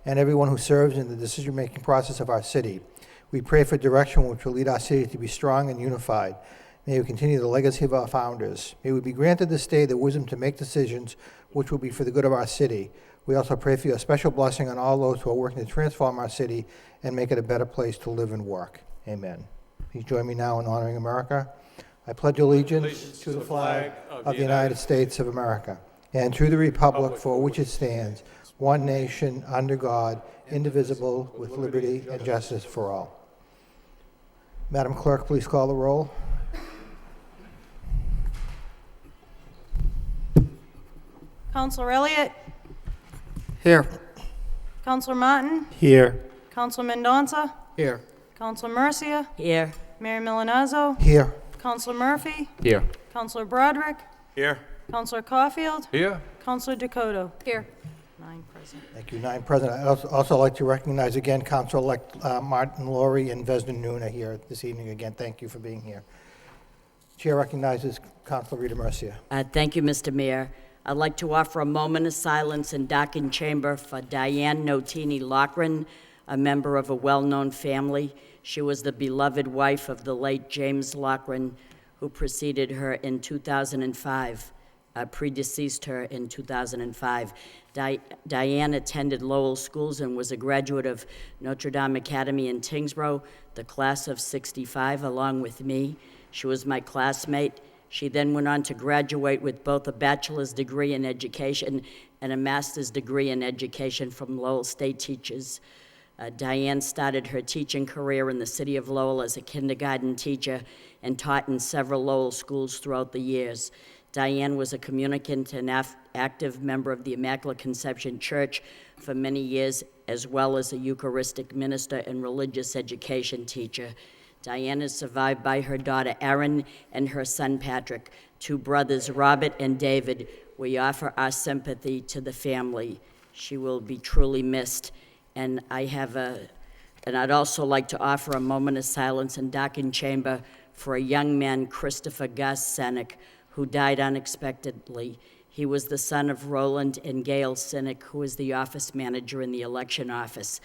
and everyone who serves in the decision-making process of our city. We pray for direction which will lead our city to be strong and unified. May we continue the legacy of our founders. May we be granted this day the wisdom to make decisions which will be for the good of our city. We also pray for your special blessing on all those who are working to transform our city and make it a better place to live and work. Amen. Please join me now in honoring America. I pledge allegiance to the flag of the United States of America and to the republic for which it stands, one nation, under God, indivisible, with liberty and justice for all. Madam Clerk, please call the roll. Councilor Elliott? Here. Councilor Martin? Here. Councilor Mendonça? Here. Councilor Mercia? Here. Mayor Milanazzo? Here. Councilor Murphy? Here. Councilor Broderick? Here. Councilor Caulfield? Here. Councilor Dakota? Here. 9 present. Thank you. 9 present. I also like to recognize again Councilor-elect Martin Laurie and Vesna Noon are here this evening again. Thank you for being here. Chair recognizes Councilor Rita Mercia. Thank you, Mr. Mayor. I'd like to offer a moment of silence in Docking Chamber for Diane Notini Loughran, a member of a well-known family. She was the beloved wife of the late James Loughran, who preceded her in 2005, predeceased her in 2005. Diane attended Lowell schools and was a graduate of Notre Dame Academy in Tingsboro, the class of '65, along with me. She was my classmate. She then went on to graduate with both a bachelor's degree in education and a master's degree in education from Lowell State Teachers. Diane started her teaching career in the city of Lowell as a kindergarten teacher and taught in several Lowell schools throughout the years. Diane was a communicant and active member of the Immaculate Conception Church for many years, as well as a Eucharistic minister and religious education teacher. Diane is survived by her daughter Erin and her son Patrick, 2 brothers Robert and David. We offer our sympathy to the family. She will be truly missed. And I'd also like to offer a moment of silence in Docking Chamber for a young man, Christopher Gus Senek, who died unexpectedly. He was the son of Roland and Gail Senek, who was the office manager in the election office.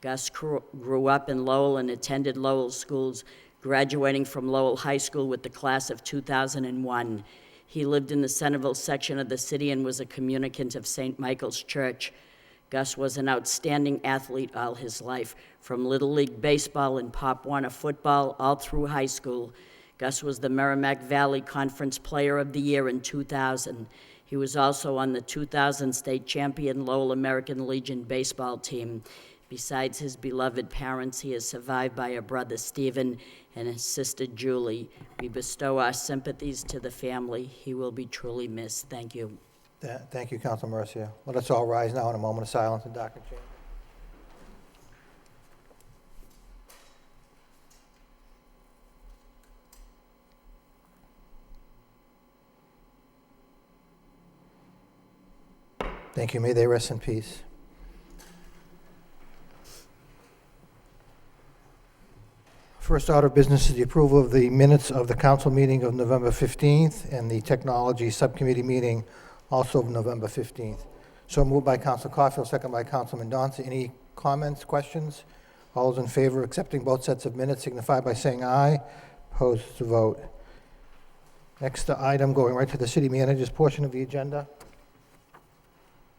Gus grew up in Lowell and attended Lowell schools, graduating from Lowell High School with the class of 2001. He lived in the Centerville section of the city and was a communicant of St. Michael's Church. Gus was an outstanding athlete all his life, from Little League baseball and Pop Warner football all through high school. Gus was the Merrimack Valley Conference Player of the Year in 2000. He was also on the 2000 state champion Lowell American Legion baseball team. Besides his beloved parents, he is survived by a brother, Stephen, and his sister, Julie. We bestow our sympathies to the family. He will be truly missed. Thank you. Thank you, Councilor Mercia. Let us all rise now in a moment of silence in Docking Chamber. Thank you. May they rest in peace. First order of business is the approval of the minutes of the council meeting of November 15th and the technology subcommittee meeting also of November 15th. So moved by Councilor Caulfield, second by Councilor Mendonça. Any comments, questions? All those in favor of accepting both sets of minutes signify by saying aye. Opposed to vote. Next item, going right to the city manager's portion of the agenda.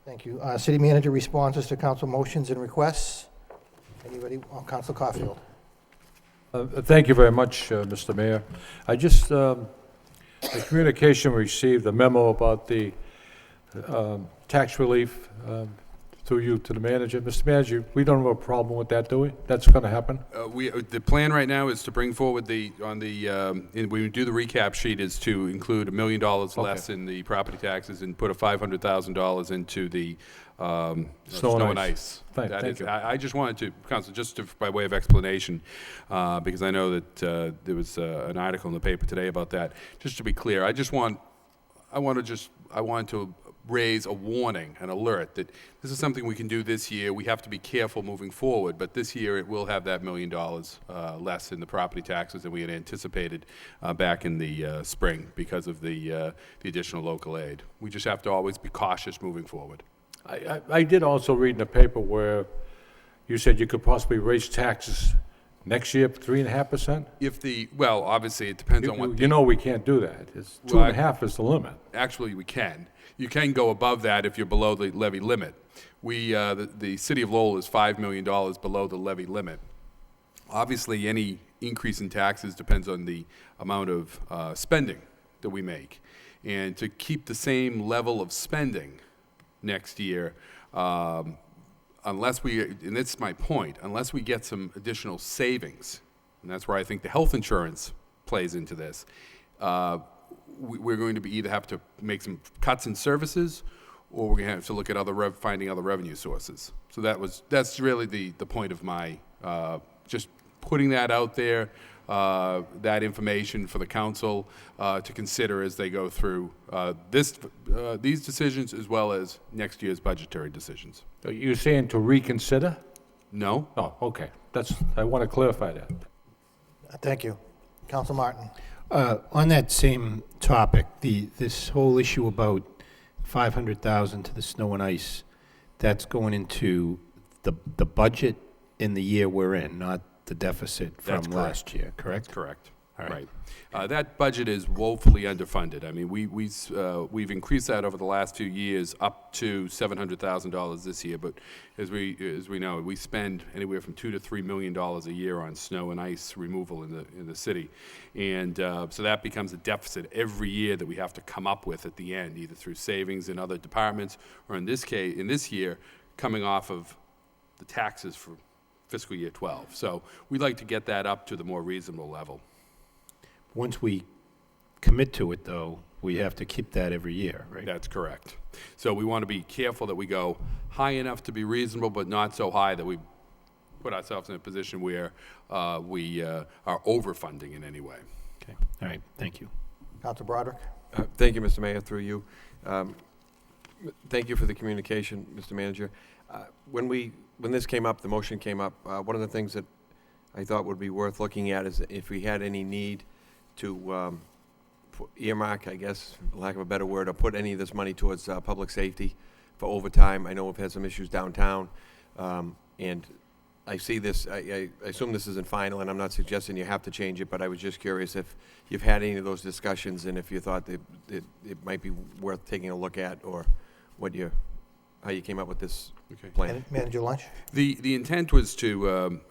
Thank you. City manager responses to council motions and requests. Anybody? Councilor Caulfield. Thank you very much, Mr. Mayor. I just, the communication received, a memo about the tax relief through you to the manager. Mr. Manager, we don't have a problem with that, do we? That's going to happen? The plan right now is to bring forward when we do the recap sheet, is to include $1 million less in the property taxes and put a $500,000 into the snow and ice. Thank you. I just wanted to, Council, by way of explanation, because I know that there was an article in the paper today about that. Just to be clear, I wanted to raise a warning, an alert, that this is something we can do this year. We have to be careful moving forward, but this year it will have that $1 million less in the property taxes than we had anticipated back in the spring because of the additional local aid. We just have to always be cautious moving forward. I did also read in the paper where you said you could possibly raise taxes next year 3.5%? Well, obviously, it depends on what You know we can't do that. It's Well, 2.5 is the limit. Actually, we can. You can go above that if you're below the levy limit. The city of Lowell is $5 million below the levy limit. Obviously, any increase in taxes depends on the amount of spending that we make. And to keep the same level of spending next year, unless we, and that's my point, unless we get some additional savings, and that's where I think the health insurance plays into this, we're going to either have to make some cuts in services, or we're going to have to look at finding other revenue sources. So that's really the point of my just putting that out there, that information for the council to consider as they go through these decisions as well as next year's budgetary decisions. You're saying to reconsider? No? Oh, okay. I want to clarify that. Thank you. Council Martin. On that same topic, this whole issue about 500,000 to the snow and ice, that's going into the budget in the year we're in, not the deficit from That's correct. last year, correct? That's correct. All right. That budget is woefully underfunded. I mean, we've increased that over the last few years up to $700,000 this year, but as we know, we spend anywhere from $2 to $3 million a year on snow and ice removal in the city, and so that becomes a deficit every year that we have to come up with at the end, either through savings in other departments, or in this year, coming off of the taxes for fiscal year 12. So we'd like to get that up to the more reasonable level. Once we commit to it, though, we have to keep that every year, right? That's correct. So we want to be careful that we go high enough to be reasonable, but not so high that we put ourselves in a position where we are overfunding in any way. Okay. All right. Thank you. Council Broderick. Thank you, Mr. Mayor, through you. Thank you for the communication, Mr. Manager. When this came up, the motion came up, one of the things that I thought would be worth looking at is if we had any need to earmark, I guess, for lack of a better word, or put any of this money towards public safety for overtime. I know we've had some issues downtown, and I see this, I assume this isn't final, and I'm not suggesting you have to change it, but I was just curious if you've had any of those discussions and if you thought that it might be worth taking a look at, or how you came up with this plan. Manager Lunch. The intent was to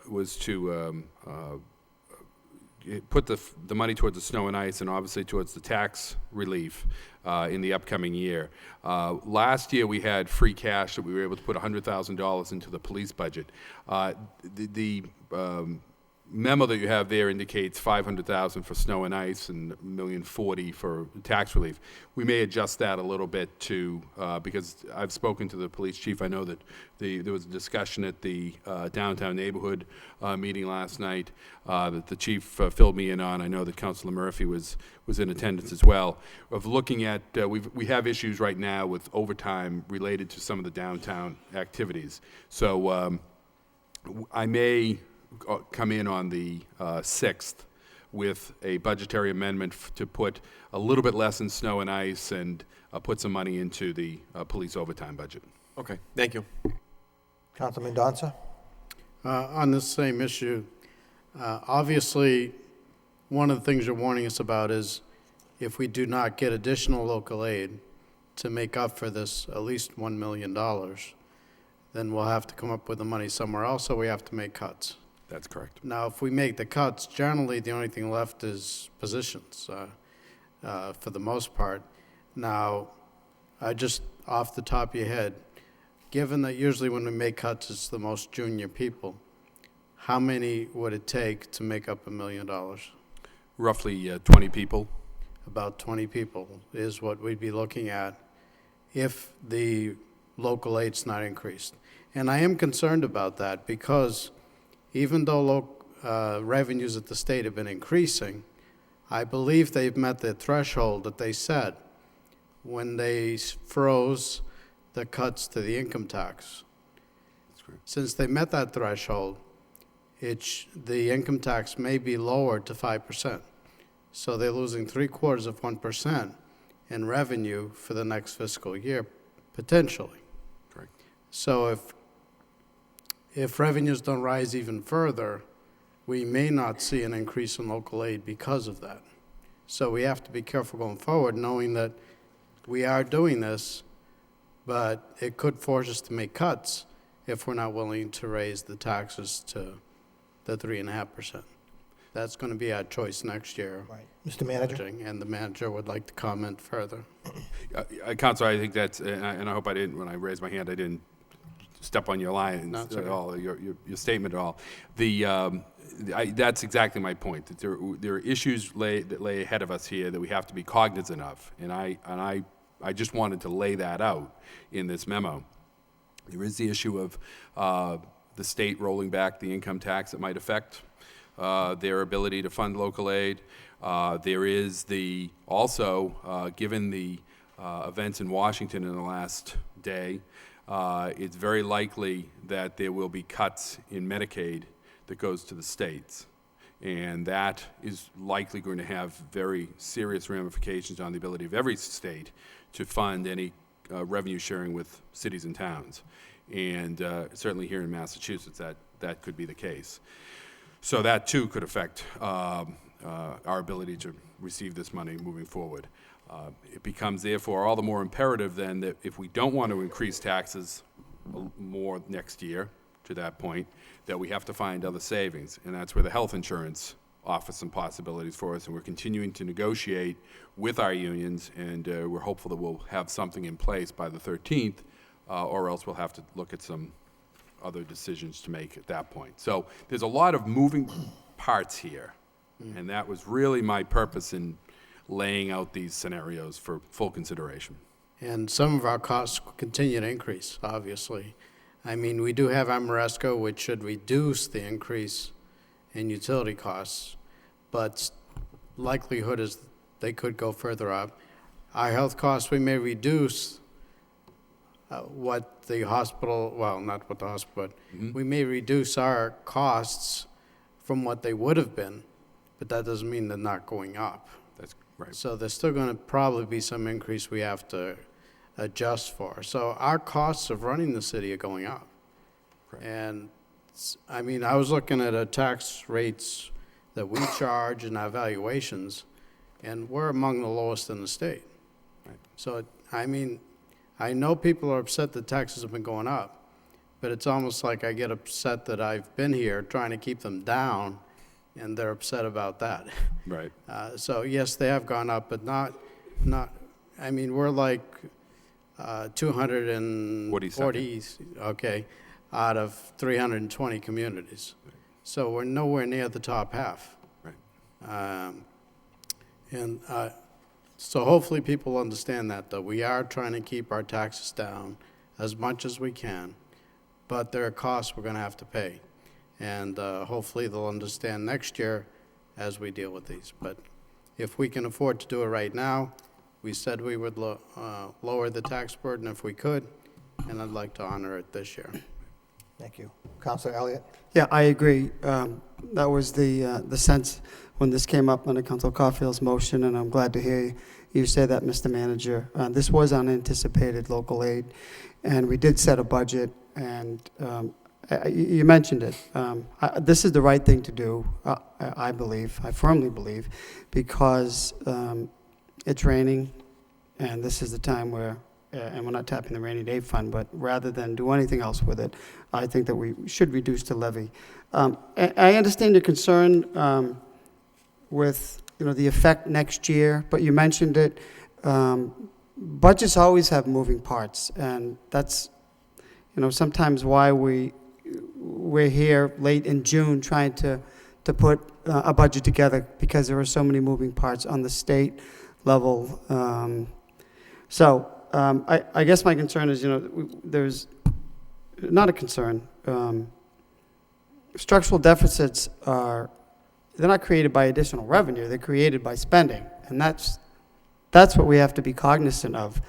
put the money towards the snow and ice, and obviously towards the tax relief in the upcoming year. Last year we had free cash that we were able to put $100,000 into the police budget. The memo that you have there indicates $500,000 for snow and ice and $1,040,000 for tax relief. We may adjust that a little bit to because I've spoken to the police chief. I know that there was a discussion at the downtown neighborhood meeting last night that the chief filled me in on. I know that Councilor Murphy was in attendance as well. Of looking at we have issues right now with overtime related to some of the downtown activities. So I may come in on the 6th with a budgetary amendment to put a little bit less in snow and ice and put some money into the police overtime budget. Okay, thank you. Councilman Donza. On this same issue, obviously, one of the things you're warning us about is if we do not get additional local aid to make up for this, at least $1 million, then we'll have to come up with the money somewhere else, so we have to make cuts. That's correct. Now, if we make the cuts, generally, the only thing left is positions, for the most part. Now, just off the top of your head, given that usually when we make cuts, it's the most junior people, how many would it take to make up $1 million? Roughly 20 people. About 20 people is what we'd be looking at if the local aid's not increased. And I am concerned about that because even though revenues at the state have been increasing, I believe they've met the threshold that they set when they froze the cuts to the income tax. That's great. Since they met that threshold, the income tax may be lowered to 5%. So they're losing 0.75% in revenue for the next fiscal year, potentially. Correct. So if revenues don't rise even further, we may not see an increase in local aid because of that. So we have to be careful going forward, knowing that we are doing this, but it could force us to make cuts if we're not willing to raise the taxes to the 3.5%. That's going to be our choice next year. Right. Mr. Manager? And the manager would like to comment further. Counselor, I think that's, and I hope I didn't, when I raised my hand, I didn't step on your line No, it's at okay. all, your statement at all. That's exactly my point, that there are issues that lay ahead of us here that we have to be cognizant of, and I just wanted to lay that out in this memo. There is the issue of the state rolling back the income tax that might affect their ability to fund local aid. There is also, given the events in Washington in the last day, it's very likely that there will be cuts in Medicaid that goes to the states. And that is likely going to have very serious ramifications on the ability of every state to fund any revenue sharing with cities and towns. And certainly here in Massachusetts, that could be the case. So that too could affect our ability to receive this money moving forward. It becomes therefore all the more imperative then that if we don't want to increase taxes more next year, to that point, that we have to find other savings. And that's where the health insurance offers some possibilities for us. And we're continuing to negotiate with our unions, and we're hopeful that we'll have something in place by the 13th, or else we'll have to look at some other decisions to make at that point. So there's a lot of moving parts here, and that was really my purpose in laying out these scenarios for full consideration. And some of our costs will continue to increase, obviously. I mean, we do have Amoresco, which should reduce the increase in utility costs, but likelihood is they could go further up. Our health costs, we may reduce what the hospital, well, not what the hospital, but we may reduce our costs from what they would have been, but that doesn't mean they're not going up. That's right. So there's still going to probably be some increase we have to adjust for. So our costs of running the city are going up. Correct. And, I mean, I was looking at tax rates that we charge and our valuations, and we're among the lowest in the state. Right. So, I mean, I know people are upset that taxes have been going up, but it's almost like I get upset that I've been here trying to keep them down, and they're upset about that. Right. So yes, they have gone up, but not, I mean, we're like 240, okay, out of 320 communities. So we're nowhere near the top half. Right. So hopefully people understand that we are trying to keep our taxes down as much as we can, but there are costs we're going to have to pay. And hopefully they'll understand next year as we deal with these. But if we can afford to do it right now, we said we would lower the tax burden if we could, and I'd like to honor it this year. Thank you. Councilor Elliott? Yeah, I agree. That was the sense when this came up under Councilor Caulfield's motion, and I'm glad to hear you say that, Mr. Manager. This was unanticipated local aid, and we did set a budget, and you mentioned it. This is the right thing to do, I believe, I firmly believe, because it's raining, and this is the time where, and we're not tapping the rainy day fund, but rather than do anything else with it, I think that we should reduce the levy. I understand your concern with the effect next year, but you mentioned it. Budgets always have moving parts, and that's sometimes why we're here late in June trying to put a budget together, because there are so many moving parts on the state level. I guess my concern is, there's not a concern. Structural deficits they're not created by additional revenue, they're created by spending, and that's what we have to be cognizant of.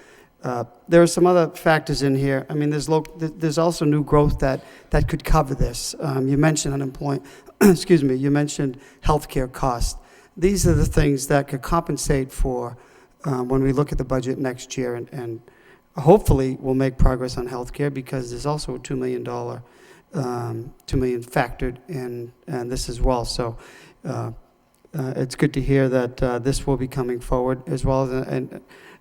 There are some other factors in here. I mean, there's also new growth that could cover this. You mentioned unemployment, excuse me, you mentioned healthcare costs. These are the things that could compensate for when we look at the budget next year and hopefully we'll make progress on healthcare, because there's also a $2 million, $2 million factored in this as well. So it's good to hear that this will be coming forward as well.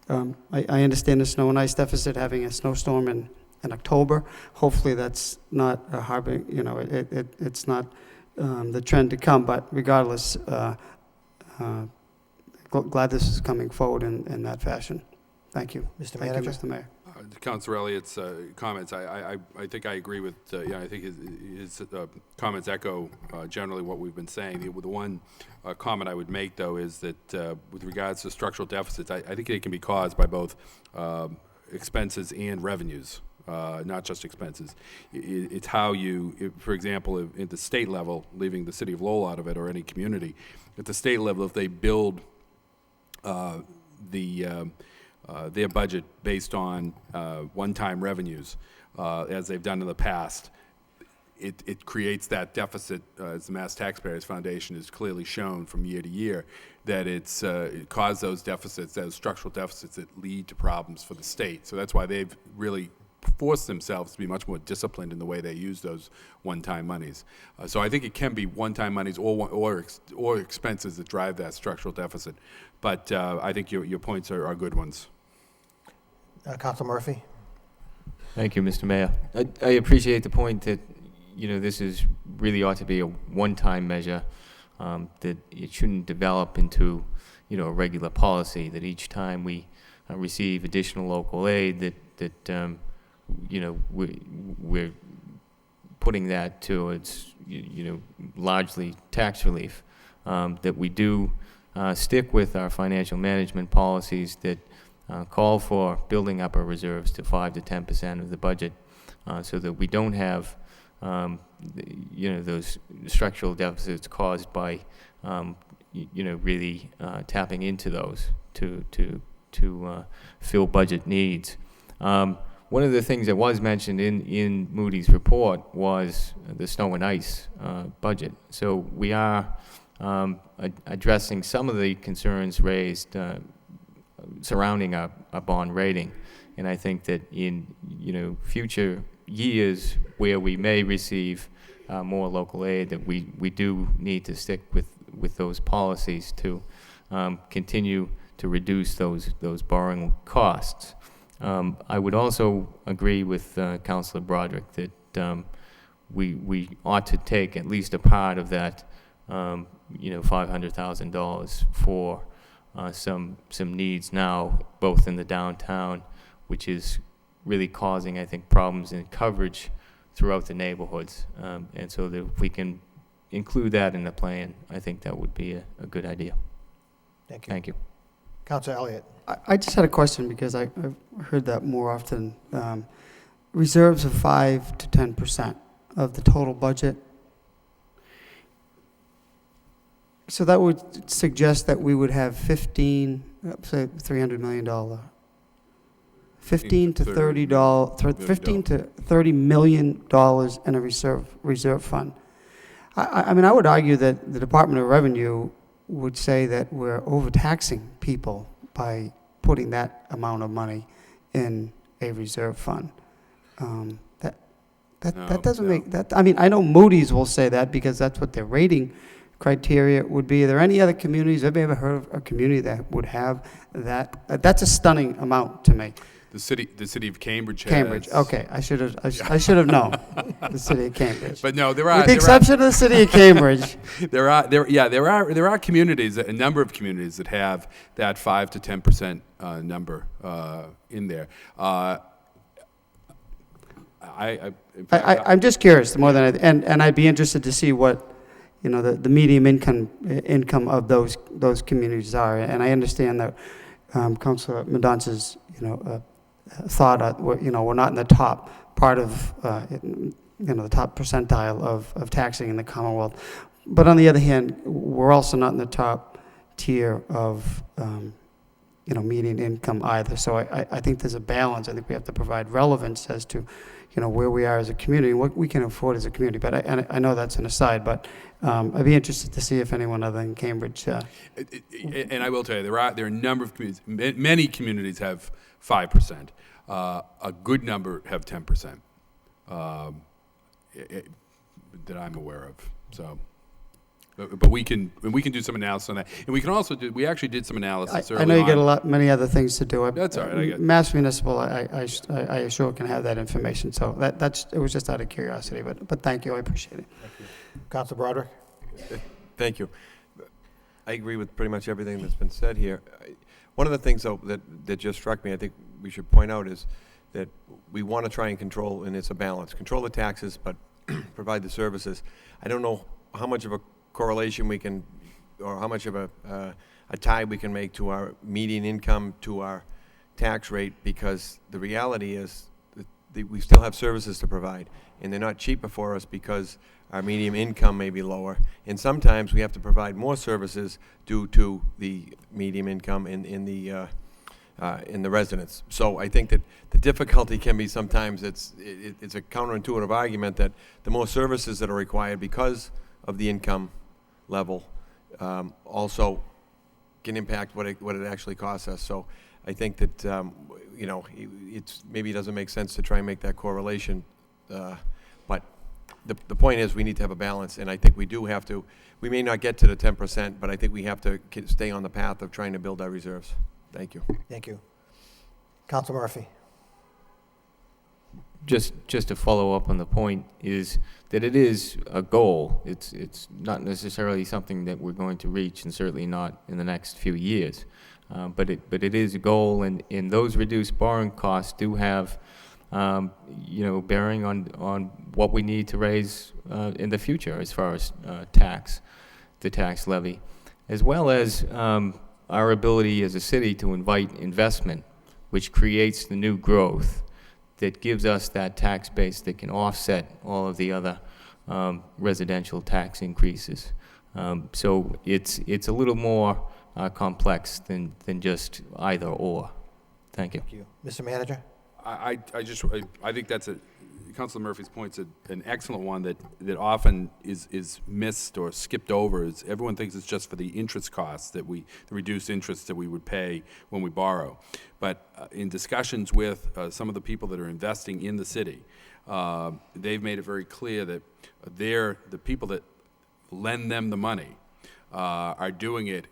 I understand the snow and ice deficit, having a snowstorm in October. Hopefully that's not a harbor, it's not the trend to come, but regardless, glad this is coming forward in that fashion. Thank you. Mr. Thank you, Manager? Mr. Mayor. Councilor Elliott's comments, I think I agree with, I think his comments echo generally what we've been saying. The one comment I would make, though, is that with regards to structural deficits, I think they can be caused by both expenses and revenues, not just expenses. It's how you, for example, at the state level, leaving the city of Lowell out of it, or any community, at the state level, if they build their budget based on one-time revenues, as they've done in the past, it creates that deficit, as the Mass Taxpayers Foundation has clearly shown from year to year, that it caused those deficits, those structural deficits that lead to problems for the state. So that's why they've really forced themselves to be much more disciplined in the way they use those one-time monies. So I think it can be one-time monies or expenses that drive that structural deficit. But I think your points are good ones. Council Murphy? Thank you, Mr. Mayor. I appreciate the point that, this is really ought to be a one-time measure, that it shouldn't develop into, a regular policy, that each time we receive additional local aid, that we're putting that towards, largely tax relief, that we do stick with our financial management policies that call for building up our reserves to 5 to 10% of the budget, so that we don't have, those structural deficits caused by, really tapping into those to fill budget needs. One of the things that was mentioned in Moody's report was the snow and ice budget. So we are addressing some of the concerns raised surrounding our bond rating. And I think that in future years where we may receive more local aid, that we do need to stick with those policies to continue to reduce those borrowing costs. I would also agree with Councilor Broderick that we ought to take at least a part of that $500,000 for some needs now, both in the downtown, which is really causing, I think, problems in coverage throughout the neighborhoods. And so that if we can include that in the plan, I think that would be a good idea. Thank you. Thank you. Councilor Elliott? I just had a question, because I've heard that more often. Reserves of 5 to 10% of the total budget. So that would suggest that we would have say $300 million. $15 to $30 million in a reserve fund. I mean, I would argue that the Department of Revenue would say that we're overtaxing people by putting that amount of money in a reserve fund. That doesn't make that. I mean, I know Moody's will say that because that's what their rating criteria would be. Are there any other communities? Have you ever heard of a community that would have that? That's a stunning amount to me. The city of Cambridge has. Cambridge. Okay, I should have known the city of Cambridge. But no, there are. With the exception of the city of Cambridge. There are communities, a number of communities that have that 5 to 10% number in there. I'm just curious more than and I'd be interested to see what the medium income of those communities are. And I understand that Councilor Mendoza's thought we're not in the top part of the top percentile of taxing in the Commonwealth, but on the other hand, we're also not in the top tier of median income either. So I think there's a balance. I think we have to provide relevance as to where we are as a community, what we can afford as a community. But I know that's an aside, but I'd be interested to see if anyone other than Cambridge. And I will tell you, there are a number of communities. Many communities have 5%. A good number have 10%, that I'm aware of, so. But we can do some analysis on that. And we can also do, we actually did some analysis early I know you got on. many other things to do. That's all right, I get- Mass Municipal, I sure can have that information, so it was just out of curiosity, but thank you, I appreciate it. Council Broderick? Thank you. I agree with pretty much everything that's been said here. One of the things, though, that just struck me, I think we should point out, is that we want to try and control, and it's a balance, control the taxes, but provide the services. I don't know how much of a correlation we can, or how much of a tie we can make to our median income, to our tax rate, because the reality is that we still have services to provide, and they're not cheaper for us because our median income may be lower. And sometimes we have to provide more services due to the median income in the residents. So I think that the difficulty can be sometimes it's a counterintuitive argument that the more services that are required because of the income level also can impact what it actually costs us. So I think that maybe it doesn't make sense to try and make that correlation, but the point is we need to have a balance, and I think we do have to. We may not get to the 10%, but I think we have to stay on the path of trying to build our reserves. Thank you. Thank you. Council Murphy? Just to follow up on the point is that it is a goal. It's not necessarily something that we're going to reach, and certainly not in the next few years. But it is a goal, and those reduced borrowing costs do have bearing on what we need to raise in the future as far as the tax levy, as well as our ability as a city to invite investment, which creates the new growth that gives us that tax base that can offset all of the other residential tax increases. So it's a little more complex than just either or. Thank you. Thank you. Mr. Manager? I think that's Councilor Murphy's point's an excellent one that often is missed or skipped over. Everyone thinks it's just for the interest costs the reduced interest that we would pay when we borrow. But in discussions with some of the people that are investing in the city, they've made it very clear that the people that lend them the money are doing it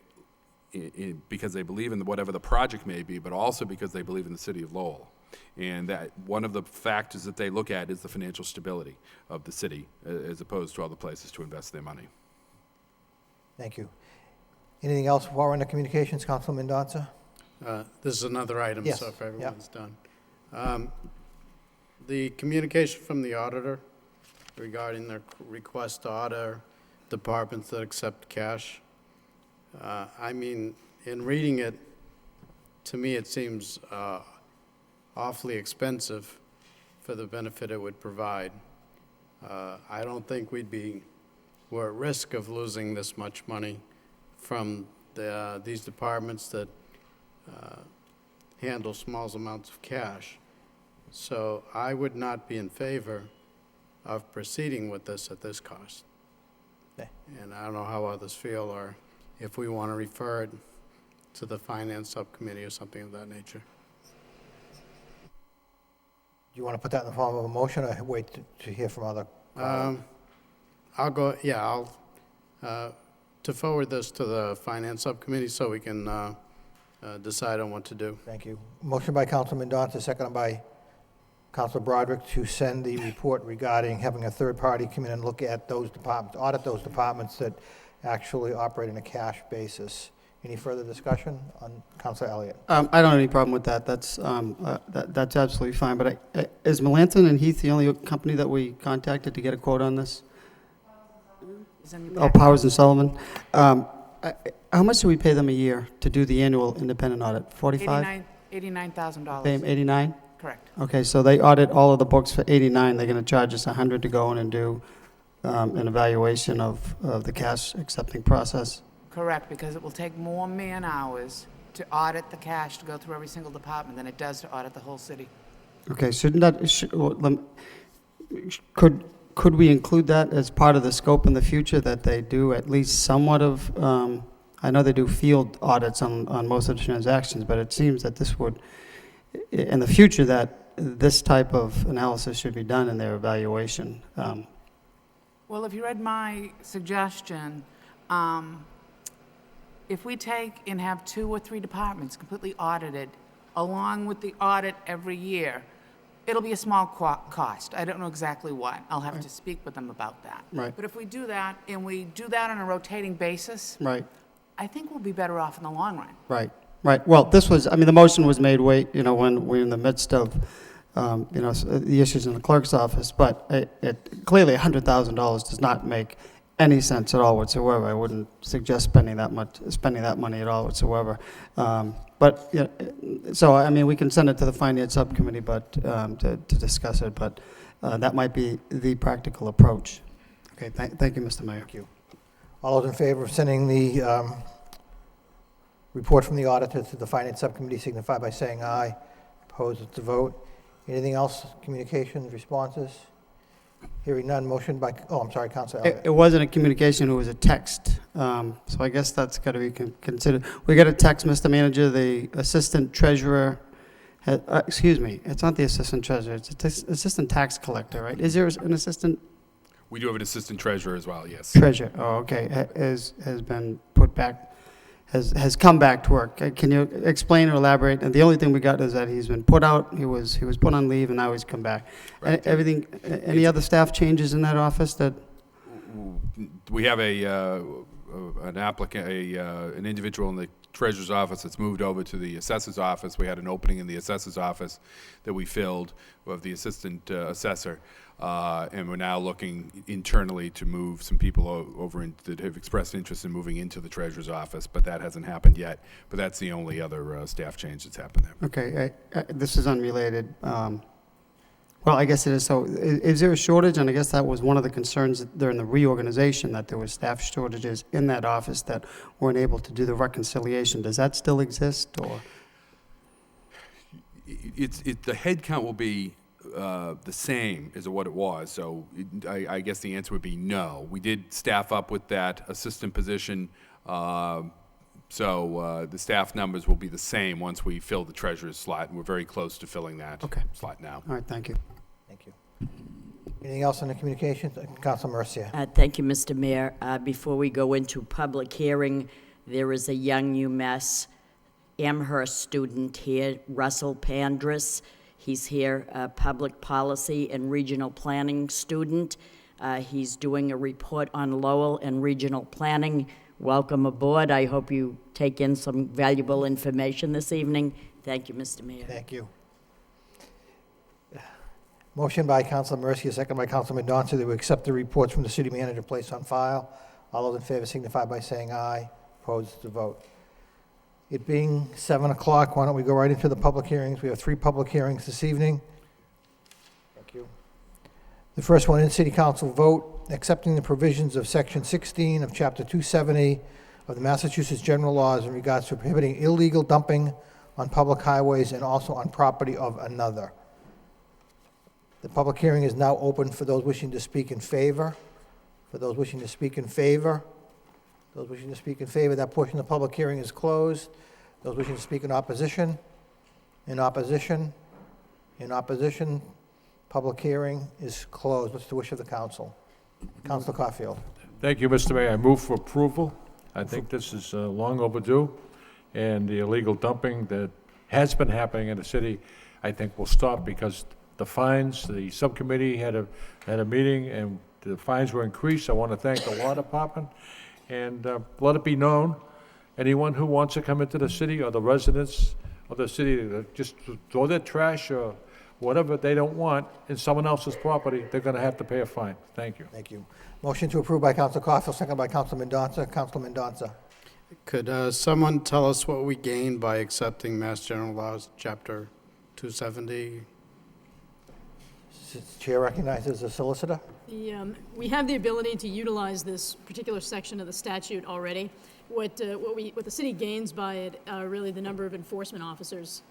because they believe in whatever the project may be, but also because they believe in the city of Lowell. And that one of the factors that they look at is the financial stability of the city as opposed to other places to invest their money. Thank you. Anything else while we're in the communications, Councilman Mendoza? This is another item, Yes. so if everyone's done. The communication from the auditor regarding their request to audit departments that accept cash. In reading it, to me it seems awfully expensive for the benefit it would provide. I don't think we're at risk of losing this much money from these departments that handle small amounts of cash. So I would not be in favor of proceeding with this at this cost. Okay. And I don't know how others feel, or if we want to refer it to the finance subcommittee or something of that nature. Do you want to put that in the form of a motion, or wait to hear from other? I'll to forward this to the finance subcommittee so we can decide on what to do. Thank you. Motion by Councilman Mendoza, seconded by Councilor Broderick, to send the report regarding having a third party come in and look at those departments, audit those departments that actually operate on a cash basis. Any further discussion on Councilor Elliott? I don't have any problem with that. That's absolutely fine. But is Melanson and Heath the only company that we contacted to get a quote on this? Oh, Powers and Sullivan. How much do we pay them a year to do the annual independent audit? 45? $89,000. Pay them 89? Correct. Okay, so they audit all of the books for 89. They're going to charge us 100 to go in and do an evaluation of the cash accepting process. Correct, because it will take more man-hours to audit the cash, to go through every single department, than it does to audit the whole city. Okay, could we include that as part of the scope in the future, that they do at least somewhat of, I know they do field audits on most of the transactions, but it seems that this would in the future that this type of analysis should be done in their evaluation. Well, if you read my suggestion, if we take and have 2 or 3 departments completely audited, along with the audit every year, it'll be a small cost. I don't know exactly what. I'll have to speak with them about that. Right. But if we do that, and we do that on a rotating basis, Right, I think we'll be better off in the long run. right, right. Well, this was, I mean, the motion was made, when we're in the midst of, the issues in the clerk's office, but clearly $100,000 does not make any sense at all whatsoever. I wouldn't suggest spending that money at all whatsoever. But, so, I mean, we can send it to the Finance Subcommittee, but, to discuss it, but that might be the practical approach. Okay, thank you, Mr. Mayor. Thank you. All those in favor of sending the report from the auditor to the Finance Subcommittee signify by saying aye. Opposed, it's a vote. Anything else? Communications, responses? Hearing none, motion by, I'm sorry, Councilor Elliott. It wasn't a communication, it was a text. So I guess that's got to be considered. We got a text, Mr. Manager, the Assistant Treasurer, excuse me, it's not the Assistant Treasurer, it's Assistant Tax Collector, right? Is there an Assistant We do have an assistant treasurer as well, yes. Treasurer? Oh, okay, has been put back, has come back to work. Can you explain or elaborate? And the only thing we got is that he's been put out, he was put on leave, and now he's come back. Right. Any other staff changes in that office that? We have an applicant, an individual in the treasurer's office that's moved over to the assessor's office. We had an opening in the assessor's office that we filled of the assistant assessor. And we're now looking internally to move some people over that have expressed interest in moving into the treasurer's office, but that hasn't happened yet. But that's the only other staff change that's happened there. Okay, this is unrelated. Well, I guess it is. So is there a shortage? And I guess that was one of the concerns during the reorganization, that there was staff shortages in that office that weren't able to do the reconciliation. Does that still exist, or? The head count will be the same as what it was, so I guess the answer would be no. We did staff up with that assistant position, so the staff numbers will be the same once we fill the treasurer's slot, and we're very close to filling that slot now. All right, thank you. Thank you. Anything else on the communications? Councilor Mercia. Thank you, Mr. Mayor. Before we go into public hearing, there is a young UMass Amherst student here, Russell Pandris. He's here, a public policy and regional planning student. He's doing a report on Lowell and regional planning. Welcome aboard. I hope you take in some valuable information this evening. Thank you, Mr. Mayor. Thank you. Motion by Councilor Mercia, second by Councilor Mendonça, that we accept the reports from the city manager placed on file. All those in favor signify by saying aye. Opposed, to vote. It being 7 o'clock, why don't we go right into the public hearings? We have 3 public hearings this evening. Thank you. The first one, in City Council vote, accepting the provisions of Section 16 of Chapter 270 of the Massachusetts General Laws in regards to prohibiting illegal dumping on public highways and also on property of another. The public hearing is now open for those wishing to speak in favor. For those wishing to speak in favor. Those wishing to speak in favor, that portion of the public hearing is closed. Those wishing to speak in opposition, in opposition, in opposition, public hearing is closed. What's the wish of the council? Councilor Caulfield. Thank you, Mr. Mayor. I move for approval. I think this is long overdue, and the illegal dumping that has been happening in the city, I think will stop, because the fines, the subcommittee had a meeting, and the fines were increased. I want to thank the law department, and let it be known, anyone who wants to come into the city, or the residents of the city, that just throw their trash or whatever they don't want in someone else's property, they're going to have to pay a fine. Thank you. Thank you. Motion to approve by Councilor Caulfield, second by Councilor Mendonça. Councilor Mendonça. Could someone tell us what we gained by accepting Mass General Laws, Chapter 270? Chair recognizes the solicitor. We have the ability to utilize this particular section of the statute already. What the city gains by it are really the number of enforcement officers.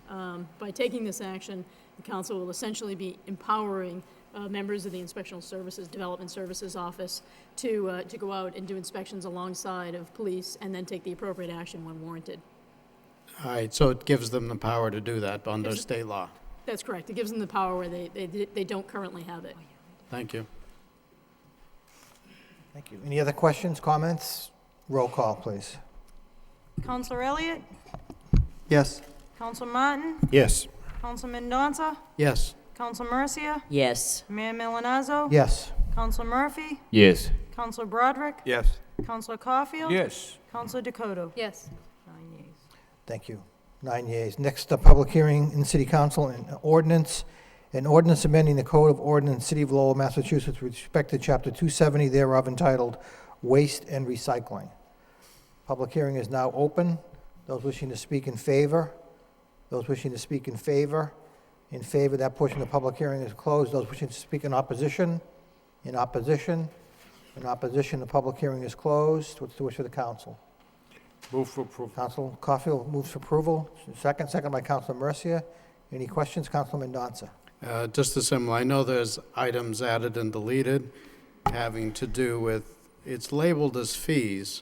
By taking this action, the council will essentially be empowering members of the Inspectional Services, Development Services Office to go out and do inspections alongside of police, and then take the appropriate action when warranted. All right, so it gives them the power to do that under Gives- state law. That's correct. It gives them the power where they don't currently have it. Thank you. Thank you. Any other questions, comments? Roll call, please. Counselor Elliott? Yes. Counselor Martin? Yes. Counselor Mendoza? Yes. Counselor Mercia? Yes. Mayor Milonazo? Yes. Counselor Murphy? Yes. Counselor Broderick? Yes. Counselor Caulfield? Yes. Counselor Dakota? Yes. 9 yeas. Thank you. 9 yeas. Next, a public hearing in City Council, an ordinance amending the Code of Ordinance, City of Lowell, Massachusetts, with respect to Chapter 270 thereof entitled Waste and Recycling. Public hearing is now open. Those wishing to speak in favor? Those wishing to speak in favor? In favor, that portion of the public hearing is closed. Those wishing to speak in opposition? In opposition? In opposition, the public hearing is closed. What's the wish of the council? Move for approval. Council Caulfield moves for approval. Second by Councilor Mercia. Any questions? Councilor Mendoza. Just a similar, I know there's items added and deleted having to do with, it's labeled as fees,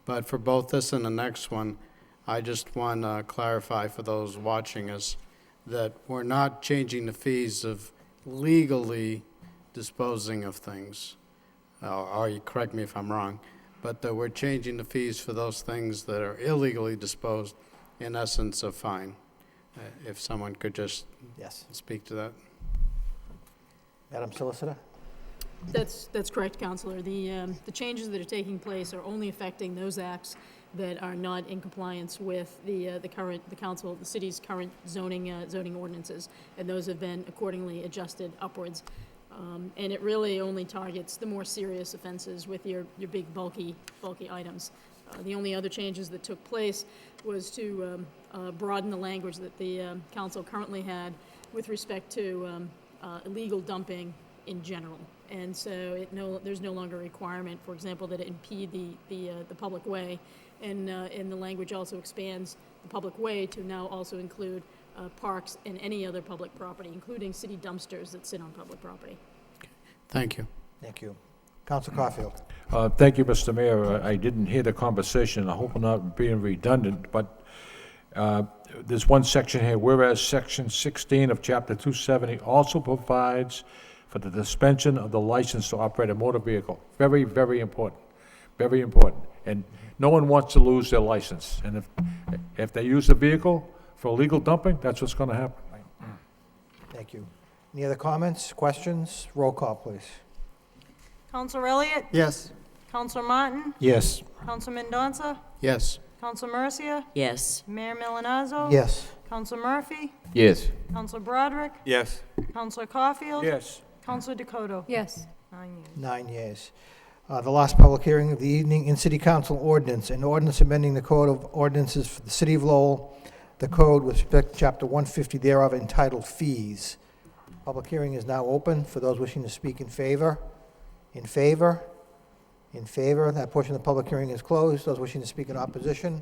but for both this and the next one, I just want to clarify for those watching us that we're not changing the fees of legally disposing of things. Or you correct me if I'm wrong, but that we're changing the fees for those things that are illegally disposed, in essence, a fine. If someone could just Yes. speak to that. Madam Solicitor? That's correct, Counselor. The changes that are taking place are only affecting those acts that are not in compliance with the city's current zoning ordinances, and those have been accordingly adjusted upwards. And it really only targets the more serious offenses with your big bulky items. The only other changes that took place was to broaden the language that the council currently had with respect to illegal dumping in general. And so there's no longer a requirement, for example, that it impede the public way. And the language also expands the public way to now also include parks and any other public property, including city dumpsters that sit on public property. Thank you. Thank you. Council Caulfield. Thank you, Mr. Mayor. I didn't hear the conversation. I hope I'm not being redundant, but there's one section here, whereas Section 16 of Chapter 270 also provides for the suspension of the license to operate a motor vehicle. Very, very important. Very important. And no one wants to lose their license. And if they use the vehicle for illegal dumping, that's what's going to happen. Thank you. Any other comments, questions? Roll call, please. Counselor Elliott? Yes. Counselor Martin? Yes. Counselor Mendoza? Yes. Counselor Mercia? Yes. Mayor Milonazo? Yes. Counselor Murphy? Yes. Counselor Broderick? Yes. Counselor Caulfield? Yes. Counselor Dakota? Yes. 9 yeas. 9 yeas. The last public hearing of the evening in City Council ordinance, an ordinance amending the Code of Ordinances for the City of Lowell, the code with respect to Chapter 150 thereof entitled Fees. Public hearing is now open for those wishing to speak in favor. In favor? In favor. That portion of the public hearing is closed. Those wishing to speak in opposition?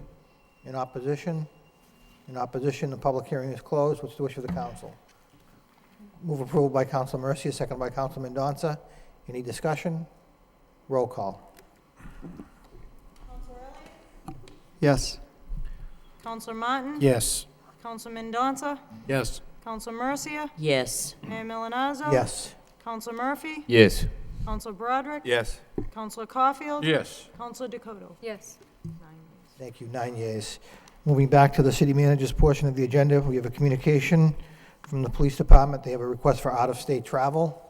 In opposition? In opposition, the public hearing is closed. What's the wish of the council? Move approval by Councilor Mercia, second by Councilor Mendoza. Any discussion? Roll call. Yes. Counselor Martin? Yes. Counselor Mendoza? Yes. Counselor Mercia? Yes. Mayor Milonazo? Yes. Counselor Murphy? Yes. Counselor Broderick? Yes. Counselor Caulfield? Yes. Counselor Dakota? Yes. 9 yeas. Thank you. 9 yeas. Moving back to the city manager's portion of the agenda, we have a communication from the police department. They have a request for out-of-state travel.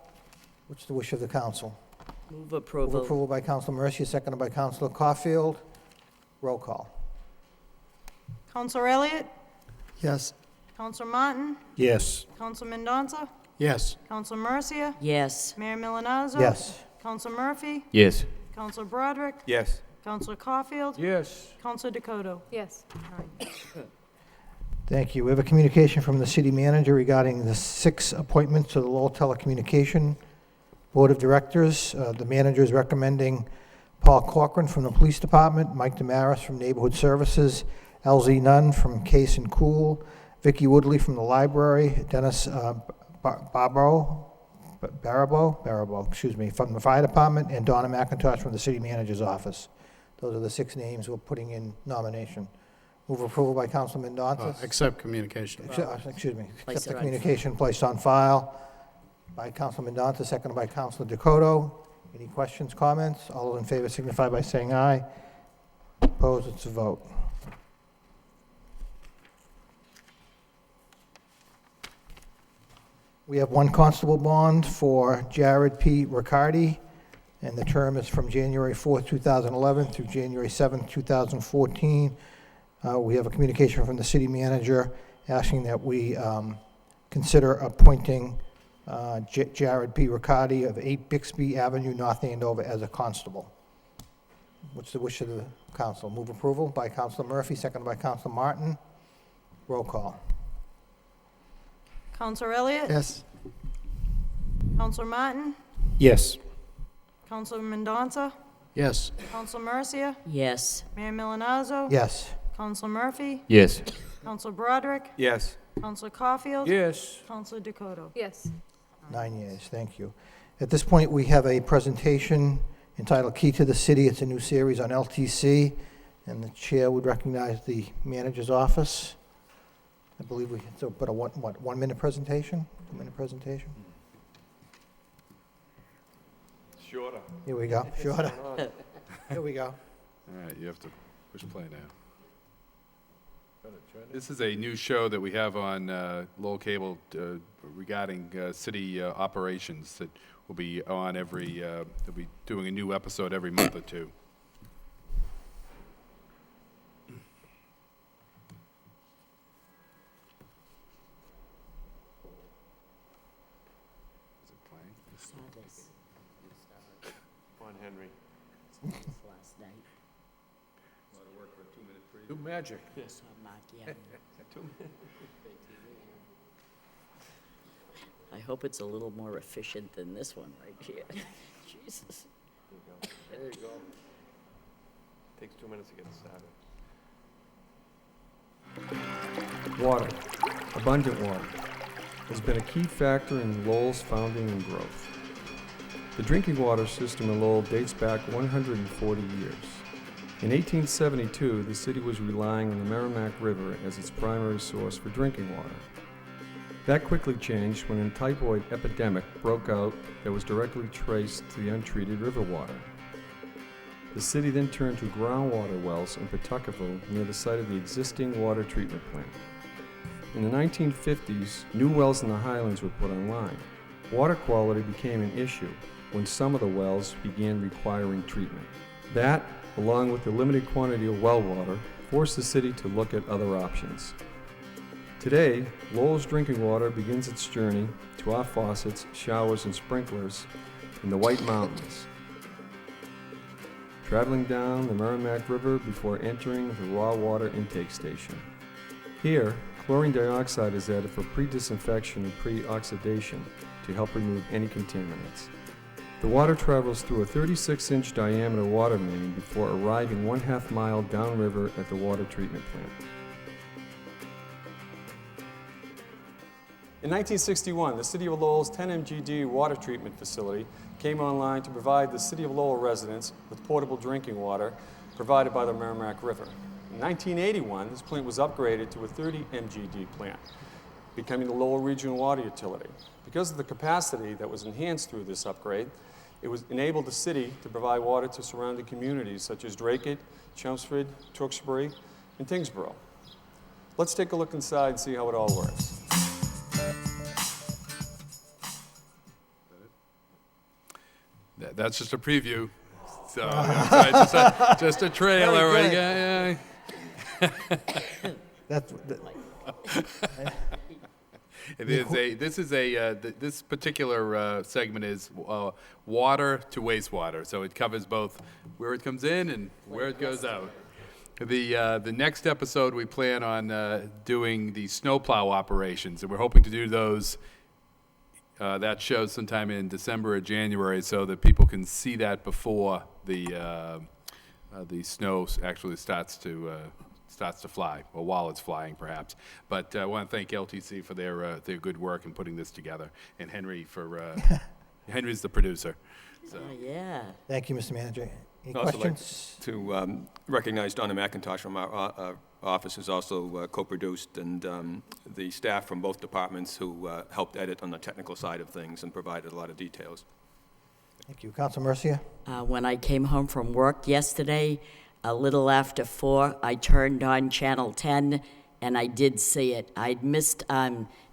What's the wish of the council? Move Move approval. approval by Councilor Mercia, seconded by Councilor Caulfield. Roll call. Counselor Elliott? Yes. Counselor Martin? Yes. Counselor Mendoza? Yes. Counselor Mercia? Yes. Mayor Milonazo? Yes. Counselor Murphy? Yes. Counselor Broderick? Yes. Counselor Caulfield? Yes. Counselor Dakota? Yes. 9 yeas. Thank you. We have a communication from the city manager regarding the 6 appointments to the Lowell Telecommunication Board of Directors. The manager is recommending Paul Corcoran from the Police Department, Mike Damaris from Neighborhood Services, LZ Nunn from Case and Cool, Vicky Woodley from the Library, Dennis Barabo, from the Fire Department, and Donna McIntosh from the City Manager's Office. Those are the 6 names we're putting in nomination. Move approval by Councilman Mendoza. Accept communication. Excuse me. Place Accept the it on communication placed on file by Councilman Mendoza, seconded by Councilor Dakota. Any questions, comments? All those in favor signify by saying aye. Opposed, it's a vote. We have one constable bond for Jared P. Riccardi, and the term is from January 4th, 2011 through January 7th, 2014. We have a communication from the city manager asking that we consider appointing Jared P. Riccardi of 8 Bixby Avenue, North Andover, as a constable. What's the wish of the council? Move approval by Councilor Murphy, seconded by Councilor Martin. Roll call. Counselor Elliott? Yes. Counselor Martin? Yes. Counselor Mendoza? Yes. Counselor Mercia? Yes. Mayor Milonazo? Yes. Counselor Murphy? Yes. Counselor Broderick? Yes. Counselor Caulfield? Yes. Counselor Dakota? Yes. 9 yeas, thank you. At this point, we have a presentation entitled Key to the City. It's a new series on LTC, and the chair would recognize the manager's office. I believe we, so, but a 1 minute presentation? 2 minute presentation? Shorter. Here we go, shorter. Here we go. All right, you have to push play now. This is a new show that we have on Lowell Cable regarding city operations that will be on every, they'll be doing a new episode every month or two. Is it playing? Saw this. Come on, Henry. Last night. Do magic. Saw Mark Yellen. I hope it's a little more efficient than this one right here. Jesus. There you go. Takes 2 minutes to get started. Water, abundant water, has been a key factor in Lowell's founding and growth. The drinking water system in Lowell dates back 140 years. In 1872, the city was relying on the Merrimack River as its primary source for drinking water. That quickly changed when a typhoid epidemic broke out that was directly traced to the untreated river water. The city then turned to groundwater wells in Pawtuckaville near the site of the existing water treatment plant. In the 1950s, new wells in the Highlands were put online. Water quality became an issue when some of the wells began requiring treatment. That, along with the limited quantity of well water, forced the city to look at other options. Today, Lowell's drinking water begins its journey to our faucets, showers, and sprinklers in the White Mountains, traveling down the Merrimack River before entering the raw water intake station. Here, chlorine dioxide is added for pre-disinfection and pre-oxidation to help remove any contaminants. The water travels through a 36-inch diameter water main before arriving 1/2 mile downriver at the water treatment plant. In 1961, the City of Lowell's 10 MGD water treatment facility came online to provide the City of Lowell residents with potable drinking water provided by the Merrimack River. In 1981, this plant was upgraded to a 30 MGD plant, becoming the Lowell Regional Water Utility. Because of the capacity that was enhanced through this upgrade, it was enabled the city to provide water to surrounding communities such as Drake, Chelmsford, Tewksbury, and Tingsboro. Let's take a look inside and see how it all works. That's just a preview. So, just a trailer, right? Yeah. This particular segment is water to wastewater, so it covers both where it comes in and where it goes out. The next episode we plan on doing the snowplow operations, and we're hoping to do those. That shows sometime in December or January, so that people can see that before the snow actually starts to fly, or while it's flying, perhaps. But I want to thank LTC for their good work in putting this together, and Henry for Henry's the producer. So. Yeah. Thank you, Mr. Manager. Any I'd also like questions? to recognize Donna McIntosh from our office is also co-produced, and the staff from both departments who helped edit on the technical side of things and provided a lot of details. Thank you. Council Mercia? When I came home from work yesterday, a little after 4, I turned on Channel 10, and I did see it. I'd missed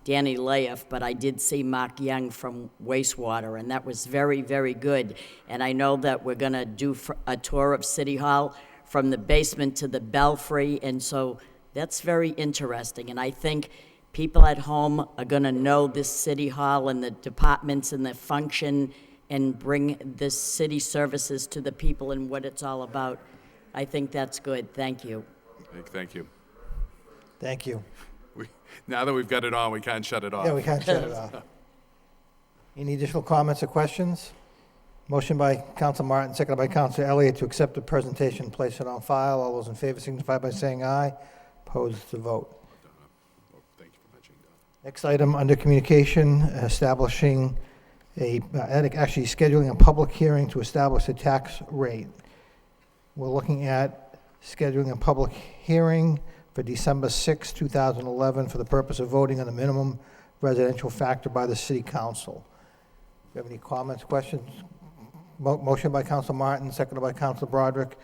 Danny Layoff, but I did see Mark Young from Wastewater, and that was very, very good. And I know that we're going to do a tour of City Hall from the basement to the belfry, and so that's very interesting. And I think people at home are going to know this City Hall and the departments and the function and bring the city services to the people and what it's all about. I think that's good. Thank you. Thank you. Thank you. Now that we've got it on, we can't shut it off. Yeah, we can't shut it off. Any additional comments or questions? Motion by Council Martin, seconded by Council Elliott to accept the presentation, place it on file. All those in favor signify by saying aye. Opposed to vote. Thank you for mentioning that. Next item under communication, establishing actually scheduling a public hearing to establish a tax rate. We're looking at scheduling a public hearing for December 6, 2011 for the purpose of voting on the minimum residential factor by the City Council. Do you have any comments, questions? Motion by Council Martin, seconded by Council Broderick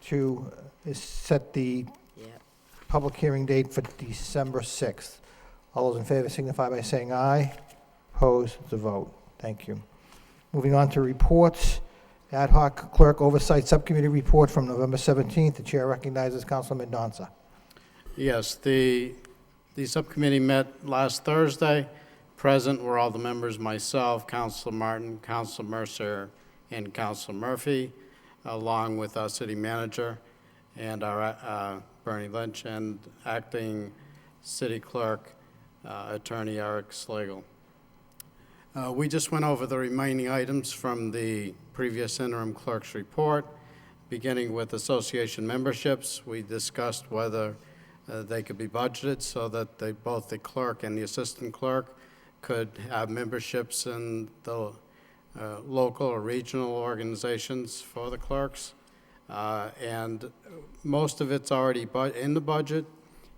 to set the public hearing date for December 6th. All those in favor signify by saying aye. Opposed to vote. Thank you. Moving on to reports. Ad hoc Clerk Oversight Subcommittee report from November 17th. The chair recognizes Councilman Donza. Yes, the subcommittee met last Thursday. Present were all the members, myself, Councilor Martin, Councilor Mercer, and Councilor Murphy, along with our city manager and our Bernie Lynch and acting city clerk, Attorney Eric Slagle. We just went over the remaining items from the previous interim clerk's report, beginning with association memberships. We discussed whether they could be budgeted so that both the clerk and the assistant clerk could have memberships in the local or regional organizations for the clerks. And most of it's already in the budget,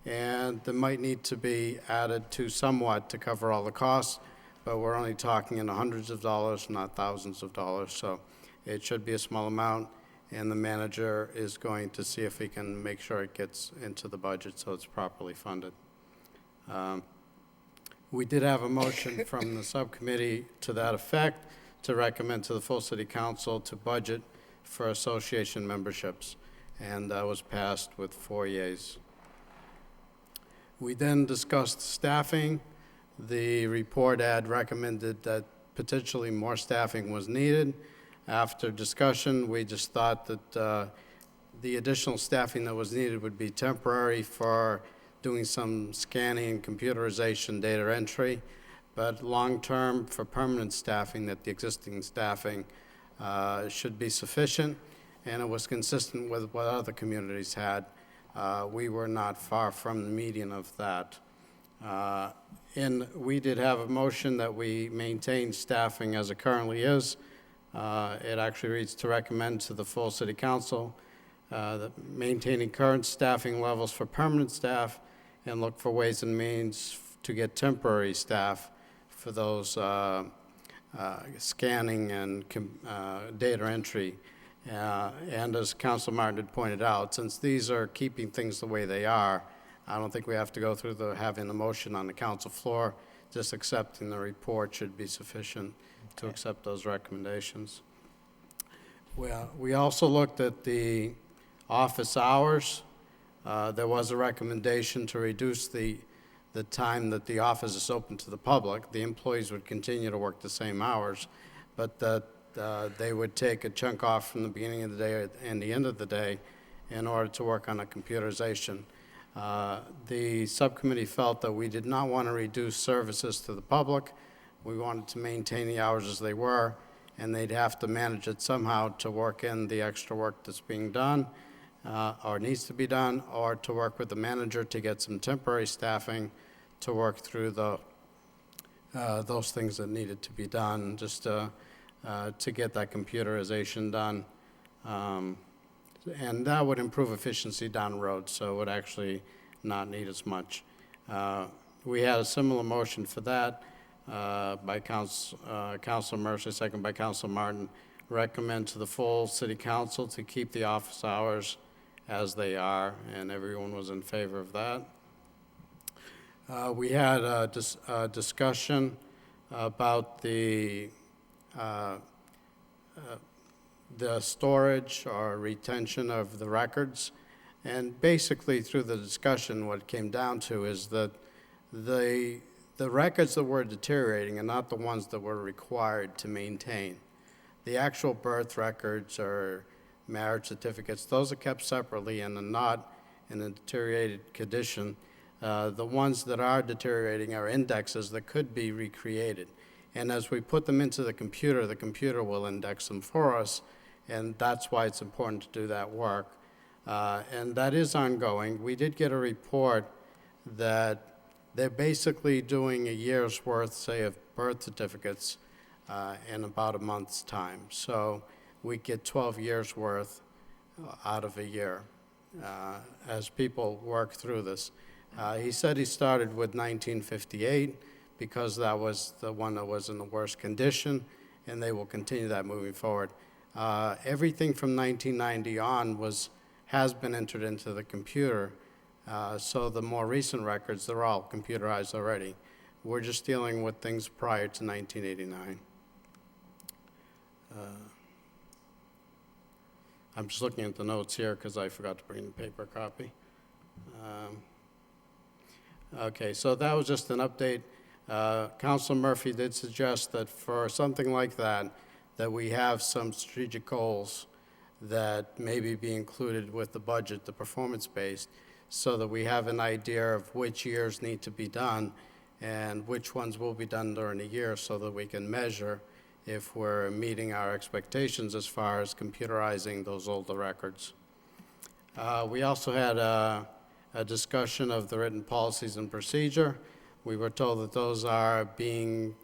and there might need to be added to somewhat to cover all the costs, but we're only talking in the hundreds of dollars, not thousands of dollars, so it should be a small amount, and the manager is going to see if he can make sure it gets into the budget so it's properly funded. We did have a motion from the subcommittee to that effect to recommend to the full city council to budget for association memberships, and that was passed with 4 yeas. We then discussed staffing. The report had recommended that potentially more staffing was needed. After discussion, we just thought that the additional staffing that was needed would be temporary for doing some scanning and computerization data entry, but long-term for permanent staffing, that the existing staffing should be sufficient, and it was consistent with what other communities had. We were not far from the median of that. And we did have a motion that we maintain staffing as it currently is. It actually reads to recommend to the full city council that maintaining current staffing levels for permanent staff and look for ways and means to get temporary staff for those scanning and data entry. And as Councilor Martin had pointed out, since these are keeping things the way they are, I don't think we have to go through having the motion on the council floor. Just accepting the report should be sufficient to accept those recommendations. Well, we also looked at the office hours. There was a recommendation to reduce the time that the office is open to the public. The employees would continue to work the same hours, but that they would take a chunk off from the beginning of the day and the end of the day in order to work on a computerization. The subcommittee felt that we did not want to reduce services to the public. We wanted to maintain the hours as they were, and they'd have to manage it somehow to work in the extra work that's being done or needs to be done, or to work with the manager to get some temporary staffing to work through those things that needed to be done, just to get that computerization done. And that would improve efficiency down the road, so it would actually not need as much. We had a similar motion for that by Councilor Mercer, second by Councilor Martin. Recommend to the full city council to keep the office hours as they are, and everyone was in favor of that. We had a discussion about the storage or retention of the records. And basically, through the discussion, what it came down to is that the records that were deteriorating are not the ones that we're required to maintain. The actual birth records or marriage certificates, those are kept separately and are not in a deteriorated condition. The ones that are deteriorating are indexes that could be recreated. And as we put them into the computer will index them for us, and that's why it's important to do that work. And that is ongoing. We did get a report that they're basically doing a year's worth, say, of birth certificates in about a month's time. So we get 12 years' worth out of a year as people work through this. He said he started with 1958 because that was the one that was in the worst condition, and they will continue that moving forward. Everything from 1990 on has been entered into the computer, so the more recent records, they're all computerized already. We're just dealing with things prior to 1989. I'm just looking at the notes here because I forgot to bring the paper copy. Okay, so that was just an update. Councilor Murphy did suggest that for something like that we have some strategic goals that maybe be included with the budget, the performance-based, so that we have an idea of which years need to be done and which ones will be done during the year so that we can measure if we're meeting our expectations as far as computerizing those older records. We also had a discussion of the written policies and procedure. We were told that those are being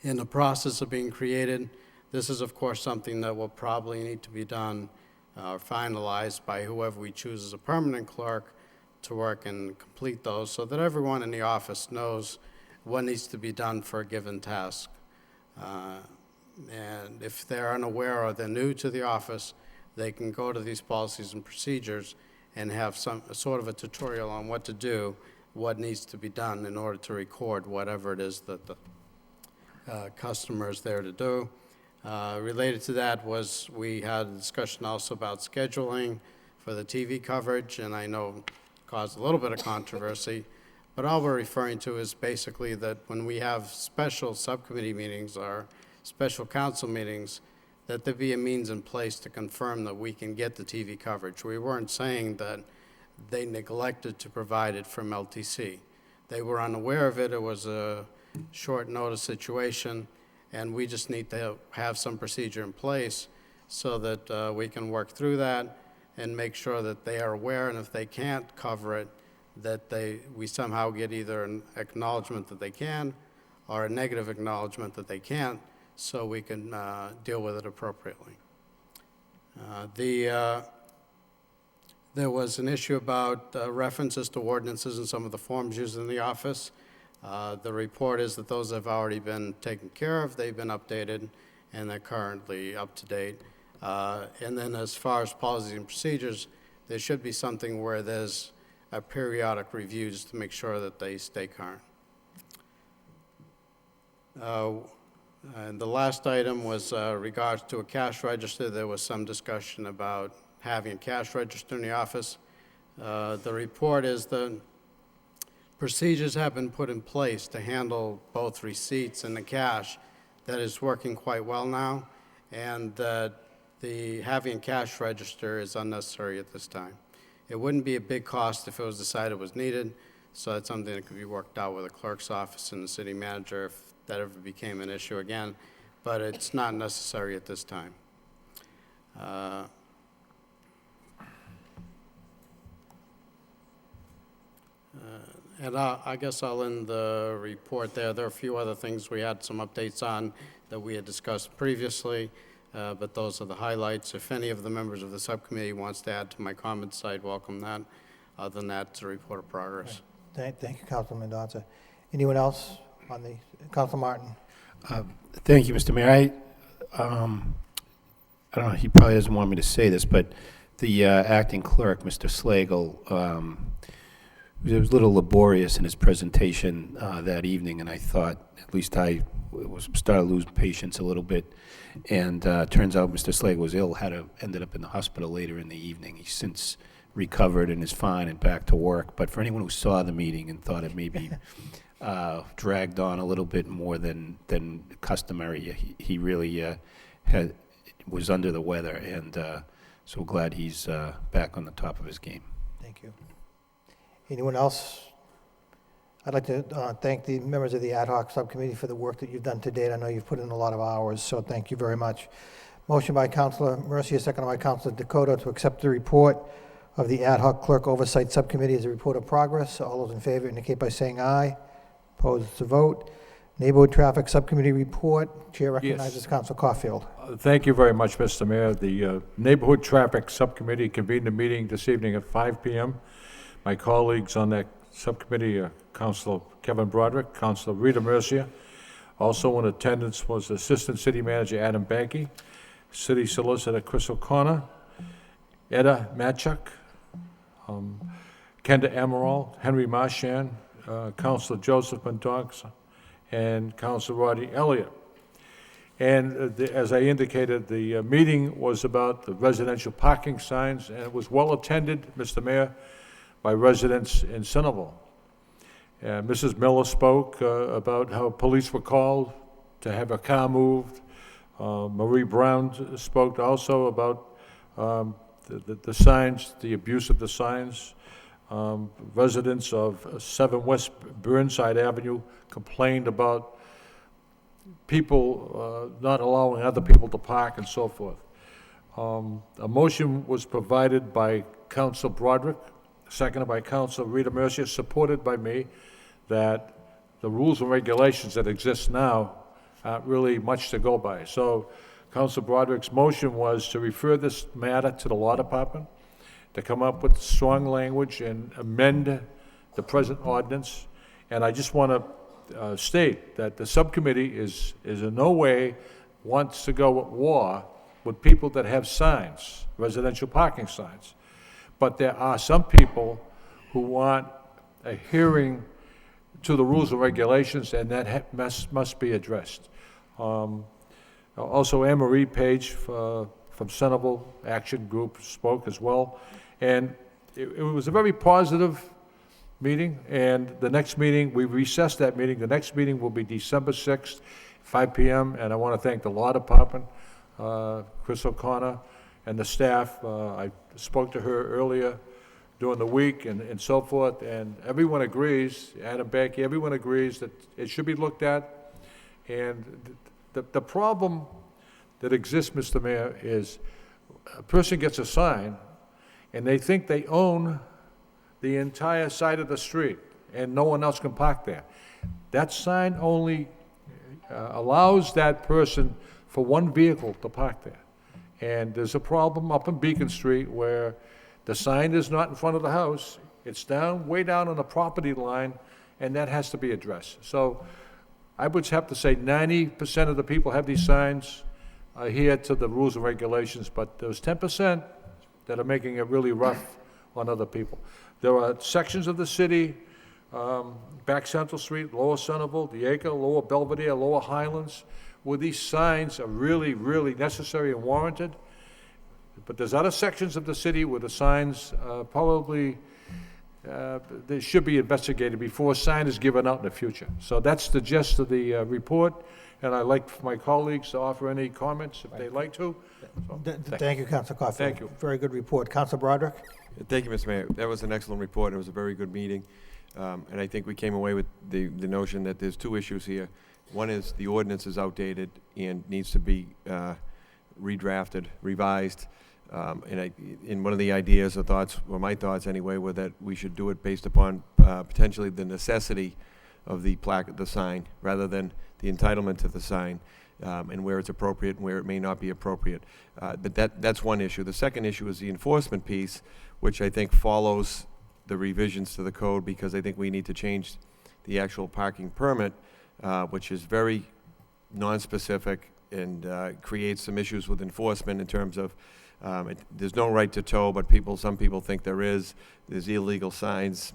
in the process of being created. This is, of course, something that will probably need to be done or finalized by whoever we choose as a permanent clerk to work and complete those so that everyone in the office knows what needs to be done for a given task. And if they're unaware or they're new to the office, they can go to these policies and procedures and have some sort of a tutorial on what to do, what needs to be done in order to record whatever it is that the customer is there to do. Related to that was we had a discussion also about scheduling for the TV coverage, and I know it caused a little bit of controversy, but all we're referring to is basically that when we have special subcommittee meetings or special council meetings, that there be a means in place to confirm that we can get the TV coverage. We weren't saying that they neglected to provide it from LTC. They were unaware of it. It was a short notice situation, and we just need to have some procedure in place so that we can work through that and make sure that they are aware, and if they can't cover it, that we somehow get either an acknowledgement that they can or a negative acknowledgement that they can't, so we can deal with it appropriately. There was an issue about references to ordinances in some of the forms used in the office. The report is that those have already been taken care of, they've been updated, and they're currently up to date. And then as far as policies and procedures, there should be something where there's a periodic review just to make sure that they stay current. And the last item was regards to a cash register. There was some discussion about having a cash register in the office. The report is that procedures have been put in place to handle both receipts and the cash. That is working quite well now, and that having a cash register is unnecessary at this time. It wouldn't be a big cost if it was decided it was needed, so that's something that could be worked out with the clerk's office and the city manager if that ever became an issue again, but it's not necessary at this time. And I guess I'll end the report there. There are a few other things we had some updates on that we had discussed previously. but those are the highlights. If any of the members of the subcommittee wants to add to my comments, I'd welcome that. Other than that, it's a report of progress. Thank you, Councilman Mendoza. Anyone else on the, Council Martin? Thank you, Mr. Mayor. I don't know, he probably doesn't want me to say this, but the acting clerk, Mr. Slagle, was a little laborious in his presentation that evening, and I thought, at least I started to lose patience a little bit. And turns out Mr. Slagle was ill, ended up in the hospital later in the evening. He's since recovered and is fine and back to work. But for anyone who saw the meeting and thought it maybe dragged on a little bit more than customary, he really was under the weather, and so glad he's back on the top of his game. Thank you. Anyone else? I'd like to thank the members of the ad hoc subcommittee for the work that you've done to date. I know you've put in a lot of hours, so thank you very much. Motion by Councilor Mercia, second by Councilor Dakota, to accept the report of the ad hoc clerk oversight subcommittee as a report of progress. All those in favor indicate by saying aye. Opposed to vote. Neighborhood traffic subcommittee report. Chair recognizes Councilor Caulfield. Thank you very much, Mr. Mayor. The Neighborhood Traffic Subcommittee convened a meeting this evening at 5 p.m. My colleagues on that subcommittee are Councilor Kevin Broderick, Councilor Rita Mercia. Also in attendance was Assistant City Manager Adam Banky, City Solicitor Chris O'Connor, Etta Matchuk, Kenda Amaral, Henry Marchand, Councilor Joseph Mendonça, and Councilor Roddy Elliott. And as I indicated, the meeting was about the residential parking signs, and it was well attended, Mr. Mayor, by residents in Centerville. Mrs. Miller spoke about how police were called to have a car moved. Marie Brown spoke also about the signs, the abuse of the signs. Residents of 7 West Burnside Avenue complained about people not allowing other people to park and so forth. A motion was provided by Council Broderick, seconded by Council Rita Mercia, supported by me, that the rules and regulations that exist now aren't really much to go by. So Council Broderick's motion was to refer this matter to the Law Department, to come up with strong language and amend the present ordinance. And I just want to state that the subcommittee is in no way wants to go at war with people that have signs, residential parking signs. But there are some people who want a hearing to the rules and regulations, and that must be addressed. Also, Anne Marie Page from Centerville Action Group spoke as well. And it was a very positive meeting, and the next meeting, we recessed that meeting. The next meeting will be December 6th, 5 p.m., and I want to thank the Law Department, Chris O'Connor, and the staff. I spoke to her earlier during the week and so forth, and everyone agrees, Adam Banky, everyone agrees that it should be looked at. And the problem that exists, Mr. Mayor, is a person gets a sign, and they think they own the entire side of the street, and no one else can park there. That sign only allows that person for one vehicle to park there. And there's a problem up in Beacon Street where the sign is not in front of the house, it's down, way down on the property line, and that has to be addressed. So I would have to say 90% of the people have these signs adhere to the rules and regulations, but there's 10% that are making it really rough on other people. There are sections of the city, back Central Street, Lower Centerville, the Acre, Lower Belvedere, Lower Highlands, where these signs are really, really necessary and warranted. But there's other sections of the city where the signs probably they should be investigated before a sign is given out in the future. So that's the gist of the report, and I'd like for my colleagues to offer any comments if they'd like to. So, Thank you, Councilor Caulfield. Thank you. Very good report. Councilor Broderick? Thank you, Mr. Mayor. That was an excellent report. It was a very good meeting. And I think we came away with the notion that there's 2 issues here. One is the ordinance is outdated and needs to be redrafted, revised. And one of the ideas or thoughts, or my thoughts anyway, were that we should do it based upon potentially the necessity of the plaque, the sign, rather than the entitlement to the sign. and where it's appropriate and where it may not be appropriate. But that's one issue. The second issue is the enforcement piece, which I think follows the revisions to the code, because I think we need to change the actual parking permit, which is very non-specific and creates some issues with enforcement in terms of there's no right to tow, but some people think there is. There's illegal signs,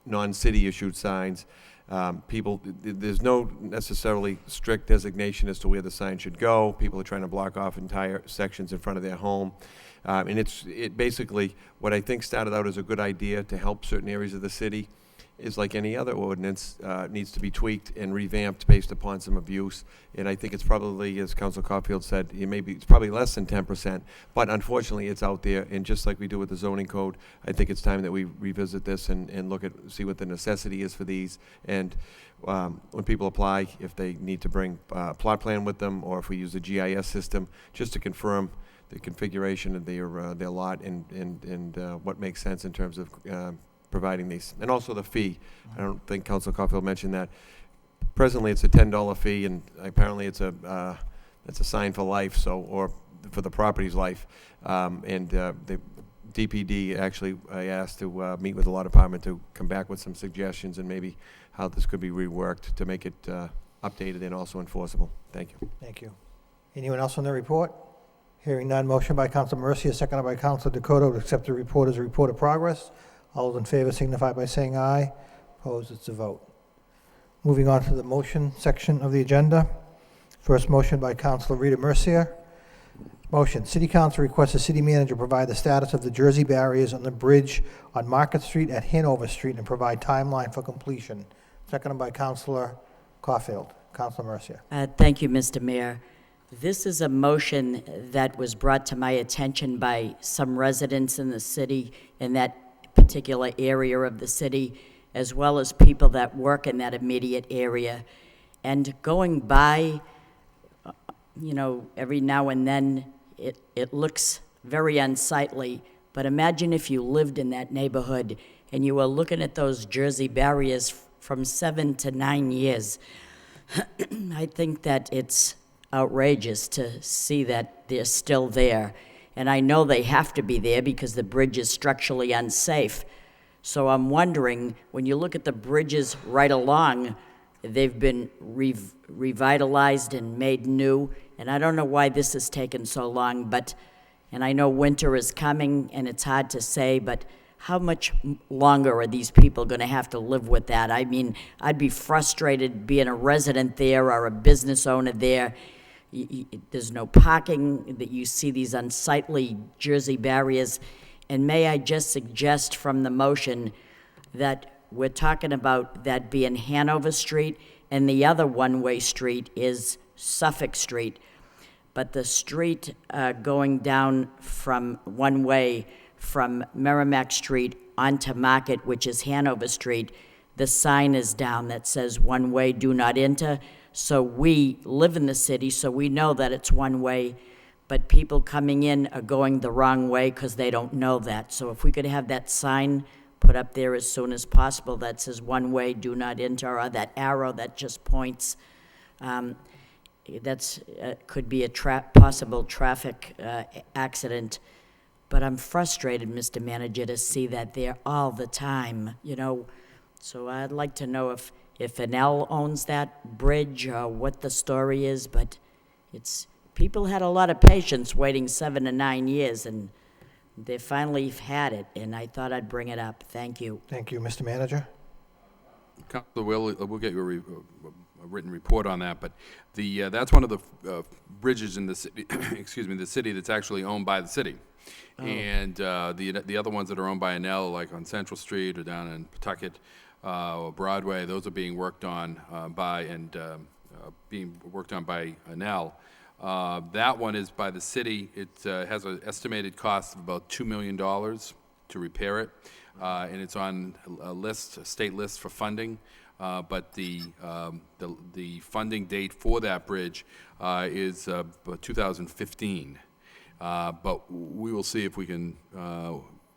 non-city issued signs. There's no necessarily strict designation as to where the sign should go. People are trying to block off entire sections in front of their home. And it basically, what I think started out as a good idea to help certain areas of the city is, like any other ordinance, needs to be tweaked and revamped based upon some abuse. And I think it's probably, as Council Caulfield said, it's probably less than 10%, but unfortunately it's out there. And just like we do with the zoning code, I think it's time that we revisit this and see what the necessity is for these. And when people apply, if they need to bring a plot plan with them, or if we use the GIS system, just to confirm the configuration of their lot and what makes sense in terms of providing these. And also the fee. I don't think Council Caulfield mentioned that. Presently, it's a $10 fee, and apparently it's a sign for life, or for the property's life. The DPD actually, I asked to meet with the law department to come back with some suggestions and maybe how this could be reworked to make it updated and also enforceable. Thank you. Thank you. Anyone else on the report? Hearing none, motion by Council Mercia, seconded by Council Dakota to accept the report as a report of progress. All those in favor signify by saying aye. Opposed, it's a vote. Moving on to the motion section of the agenda. First motion by Councilor Rita Mercier. Motion, City Council requests the city manager provide the status of the Jersey barriers on the bridge on Market Street at Hanover Street and provide timeline for completion. Seconded by Councilor Caulfield. Councilor Mercier. Thank you, Mr. Mayor. This is a motion that was brought to my attention by some residents in the city, in that particular area of the city, as well as people that work in that immediate area. And going by, every now and then, it looks very unsightly. But imagine if you lived in that neighborhood and you were looking at those Jersey barriers from 7 to 9 years. I think that it's outrageous to see that they're still there. And I know they have to be there because the bridge is structurally unsafe. So I'm wondering, when you look at the bridges right along, they've been revitalized and made new. And I don't know why this has taken so long, and I know winter is coming and it's hard to say, but how much longer are these people going to have to live with that? I mean, I'd be frustrated being a resident there or a business owner there. There's no parking, that you see these unsightly Jersey barriers. And may I just suggest from the motion that we're talking about that being Hanover Street, and the other one-way street is Suffolk Street. But the street going down from one way from Merrimack Street onto Market, which is Hanover Street, the sign is down that says one way, do not enter. So we live in the city, so we know that it's one way, but people coming in are going the wrong way because they don't know that. So if we could have that sign put up there as soon as possible that says one way, do not enter, or that arrow that just points, that's could be a possible traffic accident. But I'm frustrated, Mr. Manager, to see that there all the time, So I'd like to know if NL owns that bridge or what the story is, but people had a lot of patience waiting 7 to 9 years, and they finally had it, and I thought I'd bring it up. Thank you. Thank you, Mr. Manager. Councilor Will, we'll get you a written report on that, but that's one of the bridges in the city, the city that's actually owned by the city. Oh. And the other ones that are owned by NL, like on Central Street or down in Pawtucket or Broadway, those are being worked on by NL. That one is by the city. It has an estimated cost of about $2 million to repair it, and it's on a state list for funding. But the funding date for that bridge is 2015. But we will see if we can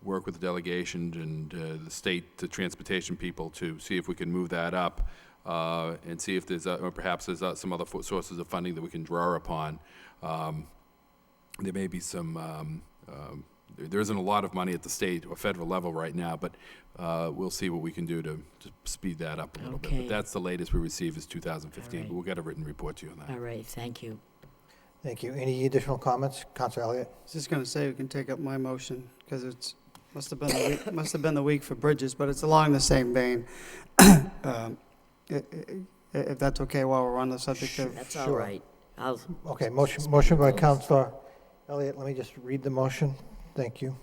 work with the delegation and the transportation people to see if we can move that up and see if there's, or perhaps there's some other sources of funding that we can draw upon. There may be some, there isn't a lot of money at the state or federal level right now, but we'll see what we can do to speed that up a little bit. Okay. But that's the latest we receive is 2015, All right. but we'll get a written report to you on that. All right, thank you. Thank you. Any additional comments? Councilor Elliott? I was just going to say we can take up my motion because it's must have been the week for bridges, but it's along the same vein. If that's okay, while we're on the subject of That's all Sure. right. I'll, Okay, motion by Councilor Elliott. Let me just read the motion. Thank you.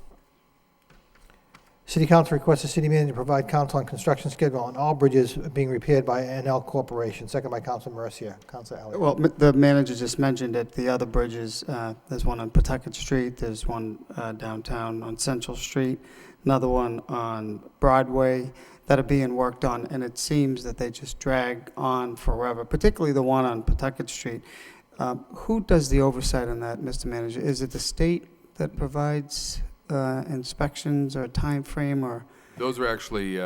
City Council requests the city manager to provide counsel on construction schedule on all bridges being repaired by NL Corporation. Second by Councilor Mercia. Councilor Elliott. Well, the manager just mentioned that the other bridges, there's one on Pawtucket Street, there's one downtown on Central Street, another one on Broadway that are being worked on, and it seems that they just drag on forever, particularly the one on Pawtucket Street. Who does the oversight on that, Mr. Manager? Is it the state that provides inspections or time frame, or? Those are actually,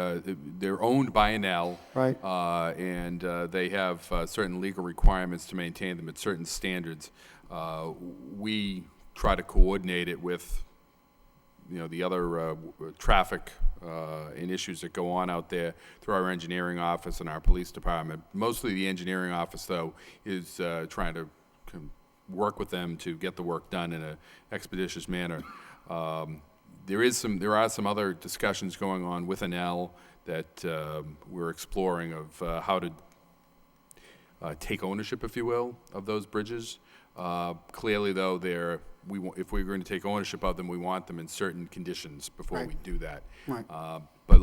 they're owned by NL. Right. And they have certain legal requirements to maintain them at certain standards. We try to coordinate it with, the other traffic and issues that go on out there through our engineering office and our police department. Mostly the engineering office, though, is trying to work with them to get the work done in an expeditious manner. There are some other discussions going on with NL that we're exploring of how to take ownership, if you will, of those bridges. Clearly, though, if we're going to take ownership of them, we want them in certain conditions before Right. we do that. Right. But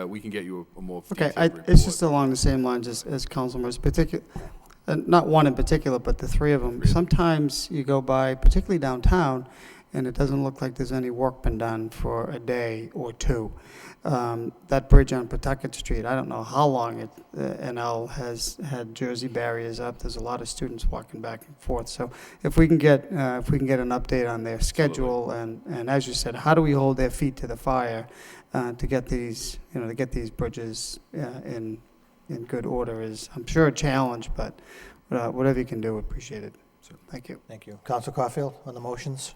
we can get you a more Okay, detailed report. it's just along the same lines as Councilman's particular, not one in particular, but the three of them. Sometimes you go by, particularly downtown, and it doesn't look like there's any work been done for a day or two. That bridge on Pawtucket Street, I don't know how long NL has had Jersey barriers up. There's a lot of students walking back and forth. So if we can get an update on their schedule, and as you said, how do we hold their feet to the fire to get these bridges in good order is, I'm sure, a challenge, but whatever you can do, appreciate it. Thank you. Thank you. Councilor Caulfield on the motions.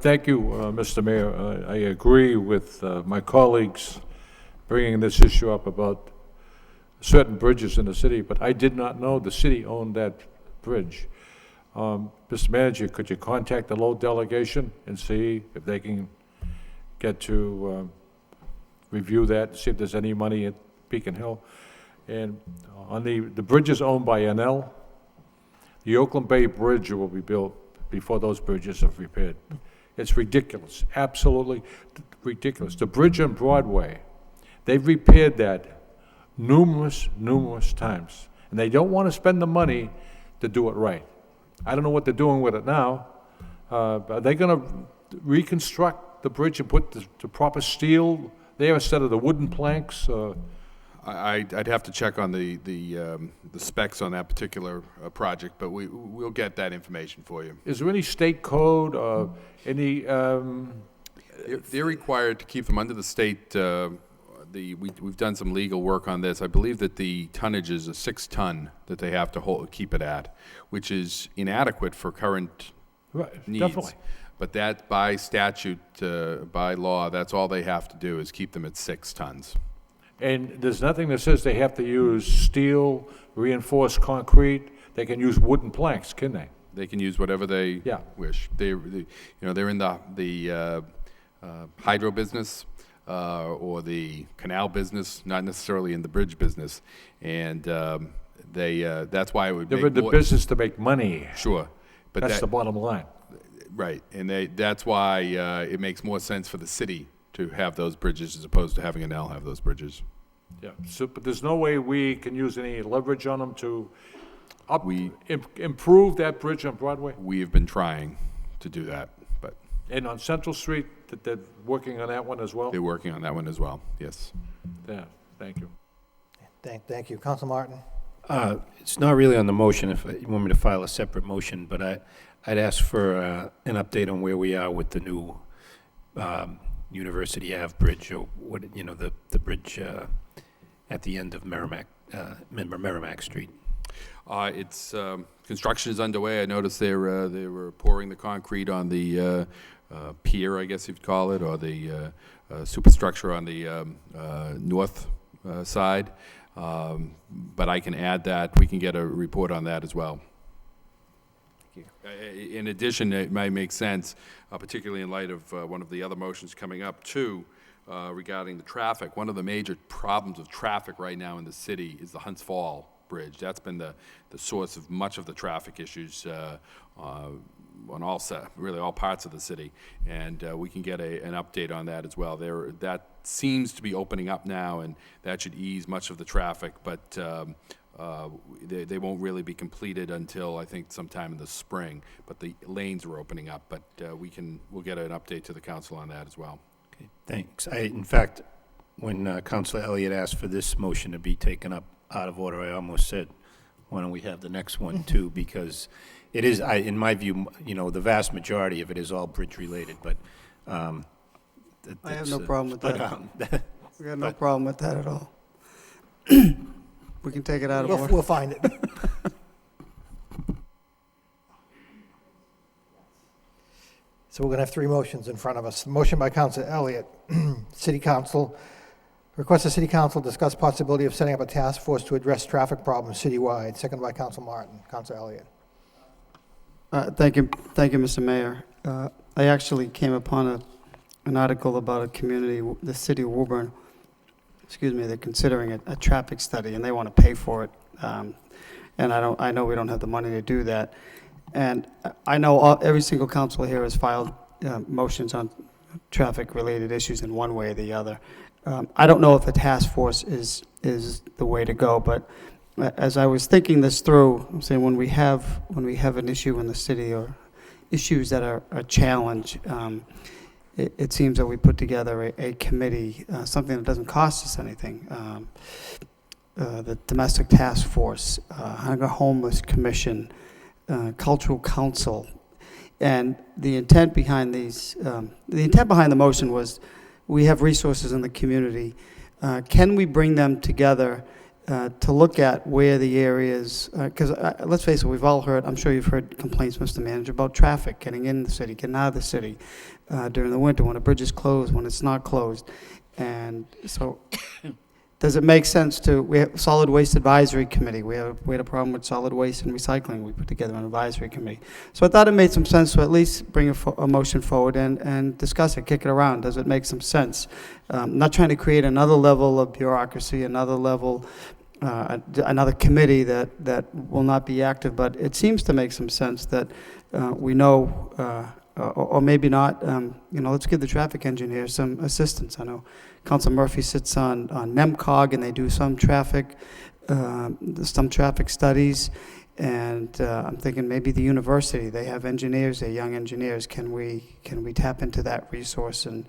Thank you, Mr. Mayor. I agree with my colleagues bringing this issue up about certain bridges in the city, but I did not know the city owned that bridge. Mr. Manager, could you contact the Lowell delegation and see if they can get to review that, see if there's any money at Beacon Hill? And on the bridges owned by NL, the Oakland Bay Bridge will be built before those bridges are repaired. It's ridiculous, absolutely ridiculous. The bridge on Broadway, they've repaired that numerous times, and they don't want to spend the money to do it right. I don't know what they're doing with it now. Are they going to reconstruct the bridge and put the proper steel there instead of the wooden planks? I'd have to check on the specs on that particular project, but we'll get that information for you. Is there any state code or any? They're required to keep them under the state. We've done some legal work on this. I believe that the tonnage is a 6 ton that they have to keep it at, which is inadequate for current needs. Definitely. But that by statute, by law, that's all they have to do is keep them at 6 tons. And there's nothing that says they have to use steel, reinforced concrete. They can use wooden planks, can they? They can use whatever they wish. They're in the hydro business or the canal business, not necessarily in the bridge business. And that's why it would. They're in the business to make money. Sure, but that's the bottom line. Right, and that's why it makes more sense for the city to have those bridges as opposed to having NL have those bridges. Yeah, but there's no way we can use any leverage on them to improve that bridge on Broadway? We have been trying to do that, but. And on Central Street, they're working on that one as well? They're working on that one as well, yes. Yeah, thank you. Thank you. Councilor Martin? It's not really on the motion, if you want me to file a separate motion, but I'd ask for an update on where we are with the new University Ave Bridge, or what, the bridge at the end of Merrimack Street? It's, construction is underway. I noticed they were pouring the concrete on the pier, I guess you'd call it, or the superstructure on the north side. But I can add that. We can get a report on that as well. In addition, it might make sense, particularly in light of one of the other motions coming up too, regarding the traffic. One of the major problems with traffic right now in the city is the Hunts Fall Bridge. That's been the source of much of the traffic issues on really all parts of the city. And we can get an update on that as well. That seems to be opening up now, and that should ease much of the traffic, but they won't really be completed until, I think, sometime in the spring. But the lanes are opening up, but we'll get an update to the council on that as well. Okay, thanks. In fact, when Councilor Elliott asked for this motion to be taken up out of order, I almost said, why don't we have the next one too? Because it is, in my view, the vast majority of it is all bridge-related, but I have no problem with that. We got no problem with that at all. We can take it out of order. We'll find it. So we're going to have three motions in front of us. Motion by Councilor Elliott, City Council, request the City Council discuss possibility of setting up a task force to address traffic problems citywide. Second by Councilor Martin. Councilor Elliott. Thank you, Mr. Mayor. I actually came upon an article about a community, the city of Woburn. They're considering a traffic study, and they want to pay for it. And I know we don't have the money to do that. And I know every single councilor here has filed motions on traffic-related issues in one way or the other. I don't know if a task force is the way to go, but as I was thinking this through, I'm saying when we have an issue in the city or issues that are a challenge, it seems that we put together a committee, something that doesn't cost us anything. The Domestic Task Force, Hunger Homeless Commission, Cultural Council, and the intent behind the motion was, we have resources in the community. Can we bring them together to look at where the areas, because let's face it, we've all heard, I'm sure you've heard complaints, Mr. Manager, about traffic getting in the city, getting out of the city during the winter when a bridge is closed, when it's not closed. And so does it make sense we have Solid Waste Advisory Committee. We had a problem with solid waste and recycling. We put together an advisory committee. So I thought it made some sense to at least bring a motion forward and discuss it, kick it around. Does it make some sense? Not trying to create another level of bureaucracy, another level, another committee that will not be active, but it seems to make some sense that we know, or maybe not, let's give the traffic engineers some assistance. I know Council Murphy sits on NEMCOG, and they do some traffic studies, and I'm thinking maybe the university, they have engineers, they're young engineers. Can we tap into that resource and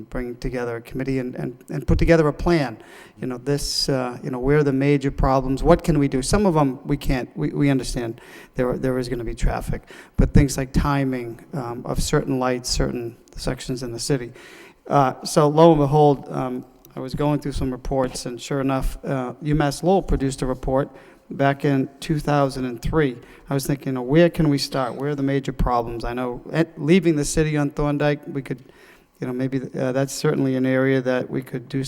bring together a committee and put together a plan? Where are the major problems? What can we do? Some of them we can't. We understand there is going to be traffic, but things like timing of certain lights, certain sections in the city. So lo and behold, I was going through some reports, and sure enough, UMass Lowell produced a report back in 2003. I was thinking, where can we start? Where are the major problems? I know leaving the city on Thorndike, we could, maybe that's certainly an area that we could do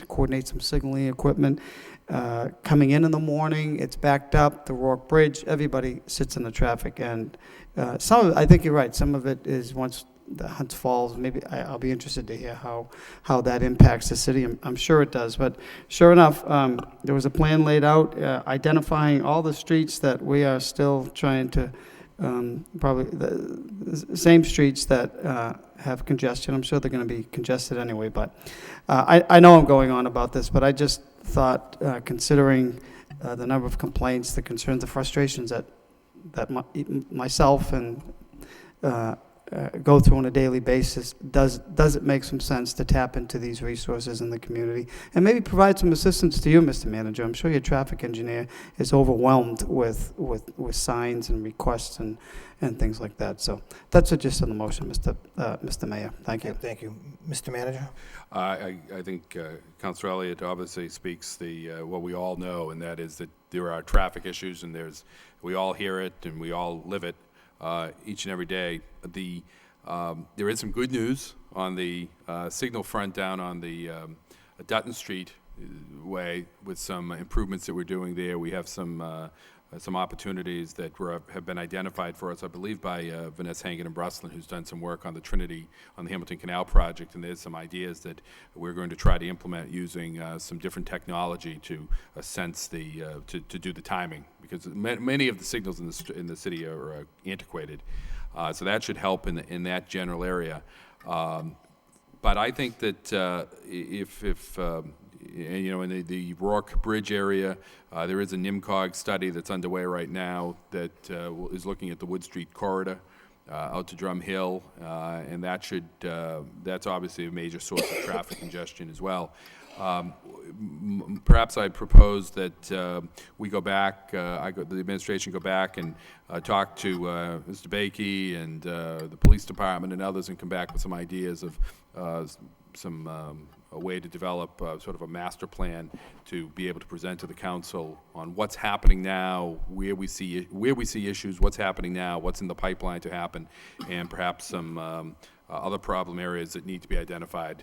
coordinate some signaling equipment. Coming in the morning, it's backed up, the Rourke Bridge, everybody sits in the traffic. And I think you're right, some of it is once the Hunts Falls, maybe I'll be interested to hear how that impacts the city. I'm sure it does, but sure enough, there was a plan laid out identifying all the streets that we are still trying to, probably the same streets that have congestion. I'm sure they're going to be congested anyway, but I know I'm going on about this, but I just thought, considering the number of complaints, the concerns, the frustrations that myself and go through on a daily basis, does it make some sense to tap into these resources in the community? And maybe provide some assistance to you, Mr. Manager. I'm sure your traffic engineer is overwhelmed with signs and requests and things like that. So that's the gist of the motion, Mr. Mayor. Thank you. Thank you. Mr. Manager? I think Councilor Elliott obviously speaks what we all know, and that is that there are traffic issues, and we all hear it and we all live it each and every day. There is some good news on the signal front down on the Dutton Street way with some improvements that we're doing there. We have some opportunities that have been identified for us, I believe, by Vanessa Hangen and Bruslin, who's done some work on the Hamilton Canal project, and there's some ideas that we're going to try to implement using some different technology to sense to do the timing, because many of the signals in the city are antiquated, so that should help in that general area. But I think that if in the Rourke Bridge area, there is a NIMCOG study that's underway right now that is looking at the Wood Street corridor out to Drum Hill, and that's obviously a major source of traffic congestion as well. Perhaps I'd propose that we go back, the administration go back and talk to Mr. Bakey and the police department and others, and come back with some ideas of a way to develop sort of a master plan to be able to present to the council on what's happening now, where we see issues, what's happening now, what's in the pipeline to happen, and perhaps some other problem areas that need to be identified,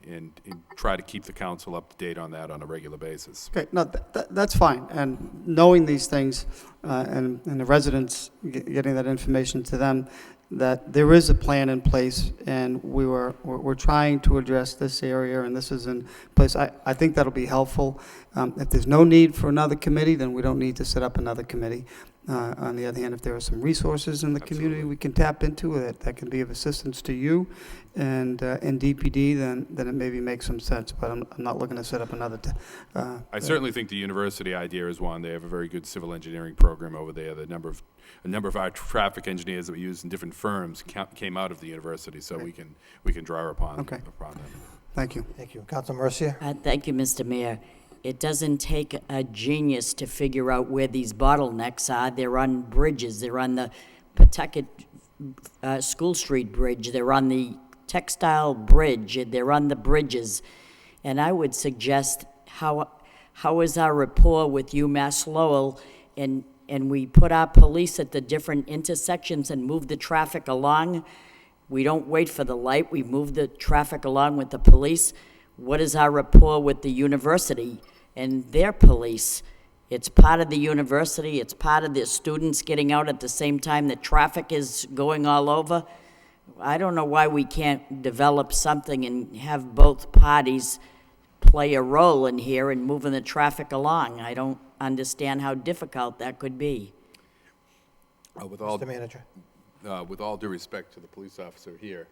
and try to keep the council up to date on that on a regular basis. Okay, no, that's fine. And knowing these things and the residents getting that information to them, that there is a plan in place, and we're trying to address this area, and this is in place. I think that'll be helpful. If there's no need for another committee, then we don't need to set up another committee. On the other hand, if there are some resources in the community we can tap into that can be of assistance to you and DPD, then it maybe makes some sense. But I'm not looking to set up another. I certainly think the university idea is one. They have a very good civil engineering program over there. A number of our traffic engineers that we use in different firms came out of the university, so we can draw upon them. Thank you. Thank you. Councilor Mercier? Thank you, Mr. Mayor. It doesn't take a genius to figure out where these bottlenecks are. They're on bridges. They're on the Pawtucket School Street Bridge. They're on the Textile Bridge. They're on the bridges. And I would suggest, how is our rapport with UMass Lowell, and we put our police at the different intersections and move the traffic along? We don't wait for the light. We move the traffic along with the police. What is our rapport with the university and their police? It's part of the university. It's part of the students getting out at the same time that traffic is going all over. I don't know why we can't develop something and have both parties play a role in here in moving the traffic along. I don't understand how difficult that could be. Mr. Manager? With all due respect to the police officer here,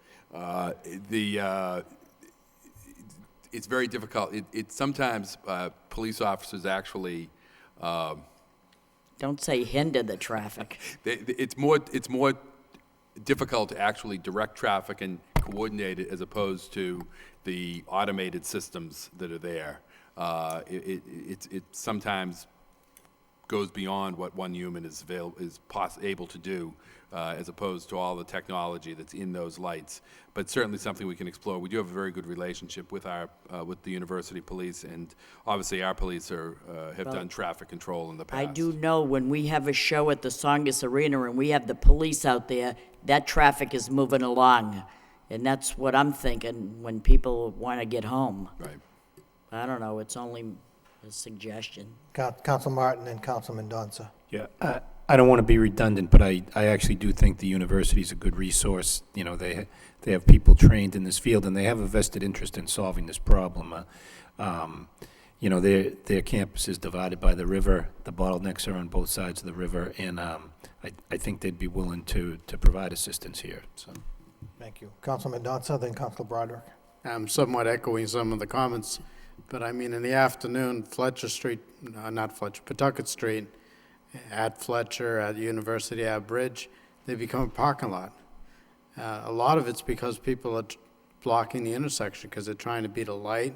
it's very difficult. Sometimes police officers actually don't say hinder the traffic. It's more difficult to actually direct traffic and coordinate it as opposed to the automated systems that are there. It sometimes goes beyond what one human is able to do, as opposed to all the technology that's in those lights. But certainly something we can explore. We do have a very good relationship with the university police, and obviously our police have done traffic control in the past. I do know when we have a show at the Songus Arena and we have the police out there, that traffic is moving along. And that's what I'm thinking when people want to get home. Right. I don't know, it's only a suggestion. Council Martin and Council Mendonça. Yeah, I don't want to be redundant, but I actually do think the university is a good resource. You know, they have people trained in this field, and they have a vested interest in solving this problem. You know, their campus is divided by the river. The bottlenecks are on both sides of the river, and I think they'd be willing to provide assistance here. So. Thank you. Council Mendonça, then Council Broderick. I'm somewhat echoing some of the comments, but I mean, in the afternoon, Pawtucket Street, at Fletcher, at University Ave Bridge, they become a parking lot. A lot of it's because people are blocking the intersection because they're trying to beat a light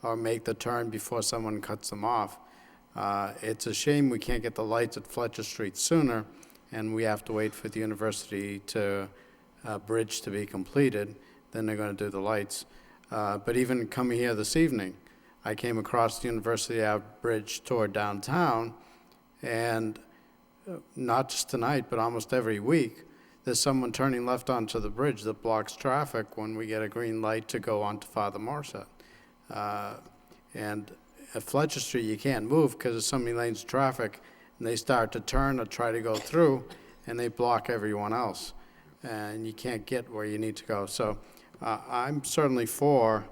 or make the turn before someone cuts them off. It's a shame we can't get the lights at Fletcher Street sooner, and we have to wait for the university bridge to be completed. Then they're going to do the lights. But even coming here this evening, I came across the University Ave Bridge toward downtown, and not just tonight, but almost every week, there's someone turning left onto the bridge that blocks traffic when we get a green light to go onto Father Morset. And at Fletcher Street, you can't move because there's so many lanes of traffic, and they start to turn or try to go through, and they block everyone else. And you can't get where you need to go. So I'm certainly for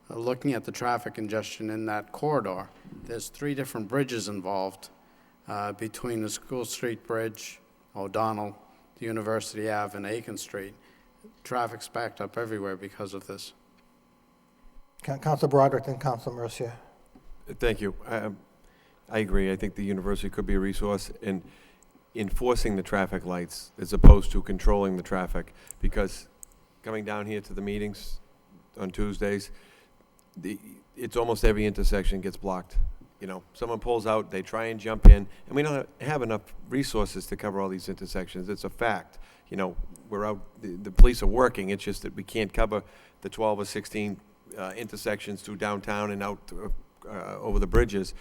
looking at the traffic congestion in that corridor. There's 3 different bridges involved between the School Street Bridge, O'Donnell, the University Ave, and Aiken Street. Traffic's backed up everywhere because of this. Council Broderick and Council Mercier. Thank you. I agree. I think the university could be a resource in enforcing the traffic lights as opposed to controlling the traffic, because coming down here to the meetings on Tuesdays, it's almost every intersection gets blocked. You know, someone pulls out, they try and jump in, and we don't have enough resources to cover all these intersections. It's a fact. You know, we're out, the police are working, it's just that we can't cover the 12 or 16 intersections through downtown and out over the bridges.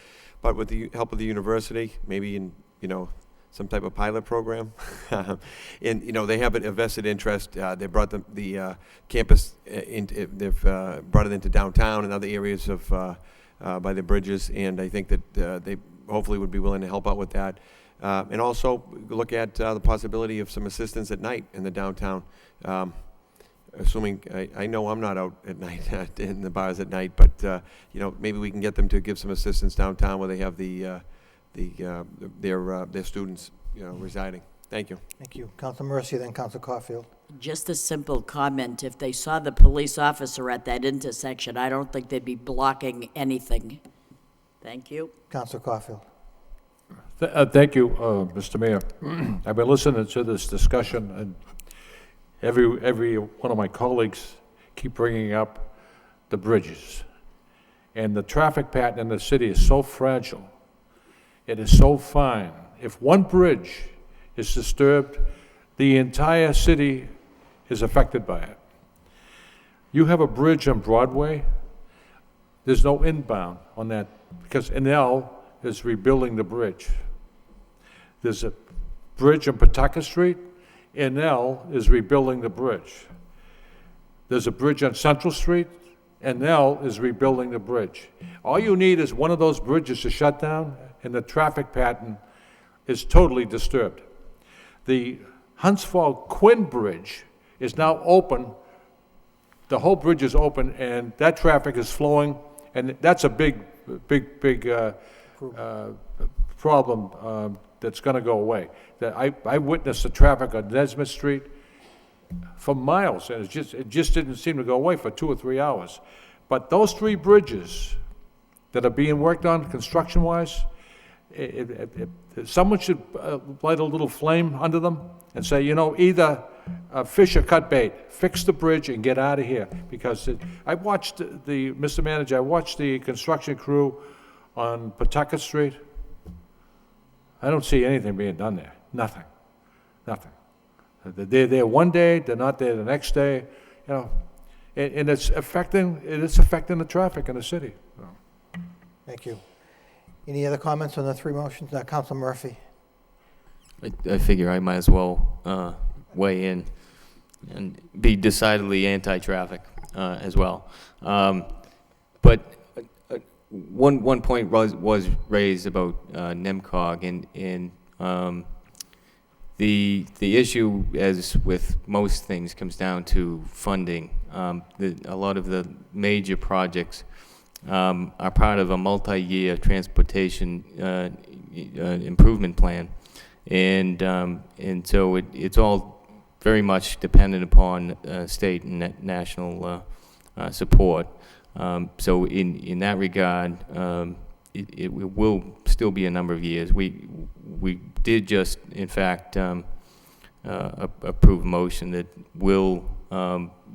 But with the help of the university, maybe in, you know, some type of pilot program. And, you know, they have a vested interest. They brought the campus, they've brought it into downtown and other areas of, by the bridges, and I think that they hopefully would be willing to help out with that. And also look at the possibility of some assistance at night in the downtown. Assuming, I know I'm not out at night in the bars at night, but, you know, maybe we can get them to give some assistance downtown where they have their students, you know, residing. Thank you. Thank you. Council Mercier, then Council Caulfield. Just a simple comment. If they saw the police officer at that intersection, I don't think they'd be blocking anything. Thank you. Council Caulfield. Thank you, Mr. Mayor. I've been listening to this discussion, and every one of my colleagues keep bringing up the bridges. And the traffic pattern in the city is so fragile. It is so fine. If one bridge is disturbed, the entire city is affected by it. You have a bridge on Broadway, there's no inbound on that, because NL is rebuilding the bridge. There's a bridge on Pawtucket Street, NL is rebuilding the bridge. There's a bridge on Central Street, NL is rebuilding the bridge. All you need is one of those bridges to shut down, and the traffic pattern is totally disturbed. The Huntsville-Quinn Bridge is now open. The whole bridge is open, and that traffic is flowing, and that's a big problem that's going to go away. That I witnessed the traffic on Nesmith Street for miles, and it just didn't seem to go away for 2 or 3 hours. But those 3 bridges that are being worked on construction-wise, someone should light a little flame under them and say, you know, either fish or cut bait, fix the bridge and get out of here. Because I watched Mr. Manager, I watched the construction crew on Pawtucket Street. I don't see anything being done there. Nothing. They're there one day, they're not there the next day, you know, and it's affecting the traffic in the city. Thank you. Any other comments on the 3 motions? Council Murphy. I figure I might as well weigh in and be decidedly anti-traffic as well. But one point was raised about NEMCOG, and the issue, as with most things, comes down to funding. A lot of the major projects are part of a multi-year transportation improvement plan, and so it's all very much dependent upon state and national support. So in that regard, it will still be a number of years. We did just, in fact, approve a motion that will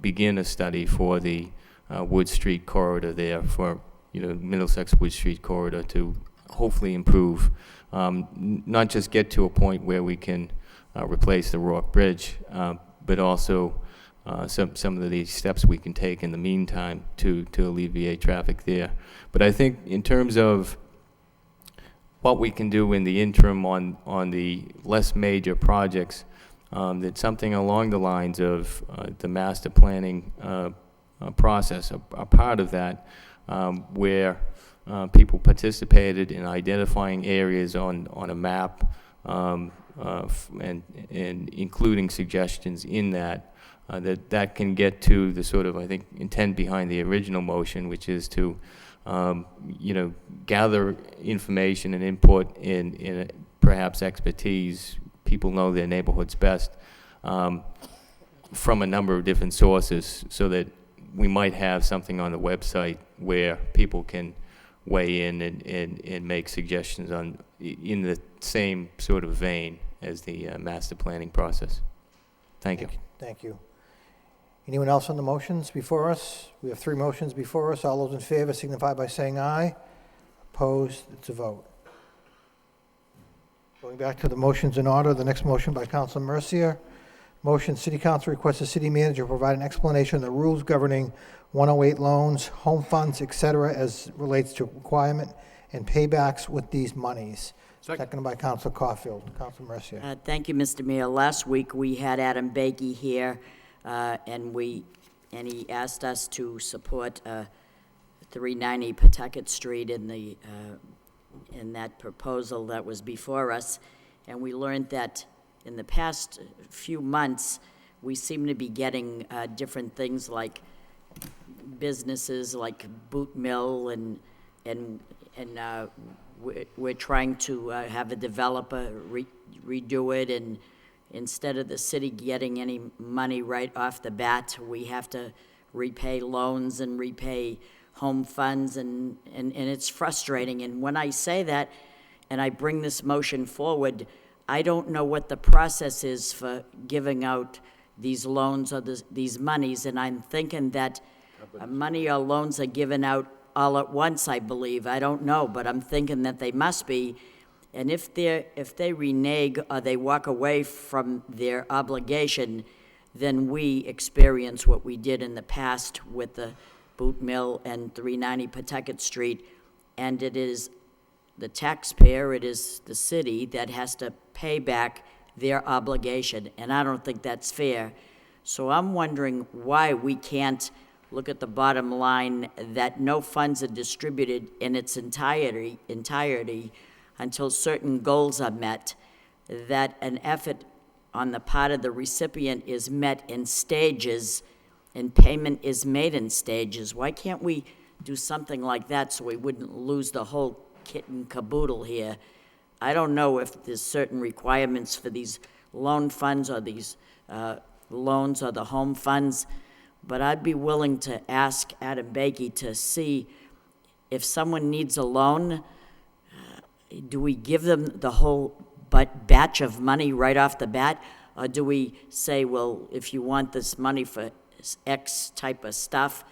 begin a study for the Wood Street corridor there, for, Middlesex Wood Street corridor, to hopefully improve, not just get to a point where we can replace the Rourke Bridge, but also some of the steps we can take in the meantime to alleviate traffic there. But I think in terms of what we can do in the interim on the less major projects, that something along the lines of the master planning process, a part of that, where people participated in identifying areas on a map, and including suggestions in that, that can get to the sort of, I think, intent behind the original motion, which is to, gather information and input in perhaps expertise. People know their neighborhoods best, from a number of different sources, so that we might have something on the website where people can weigh in and make suggestions in the same sort of vein as the master planning process. Thank you. Thank you. Anyone else on the motions before us? We have 3 motions before us. All those in favor signify by saying aye. Opposed? It's a vote. Going back to the motions in order, the next motion by Councilor Mercier. Motion, City Council requests the city manager provide an explanation of the rules governing 108 loans, home funds, etc., as relates to requirement and paybacks with these monies. Seconded by Councilor Caulfield. Councilor Mercier. Thank you, Mr. Mayor. Last week, we had Adam Bakey here, and he asked us to support 390 Pawtucket Street in that proposal that was before us. And we learned that in the past few months, we seem to be getting different things like businesses like Boot Mill, and we're trying to have a developer redo it, and instead of the city getting any money right off the bat, we have to repay loans and repay home funds, and it's frustrating. And when I say that, and I bring this motion forward, I don't know what the process is for giving out these loans or these monies, and I'm thinking that money or loans are given out all at once, I believe. I don't know, but I'm thinking that they must be. And if they renege or they walk away from their obligation, then we experience what we did in the past with the Boot Mill and 390 Pawtucket Street, and it is the taxpayer, it is the city that has to pay back their obligation, and I don't think that's fair. So I'm wondering why we can't look at the bottom line, that no funds are distributed in its entirety until certain goals are met, that an effort on the part of the recipient is met in stages and payment is made in stages. Why can't we do something like that so we wouldn't lose the whole kit and caboodle here? I don't know if there's certain requirements for these loan funds or these loans or the home funds, but I'd be willing to ask Adam Bakey to see if someone needs a loan, do we give them the whole batch of money right off the bat? Or do we say, well, if you want this money for X type of stuff,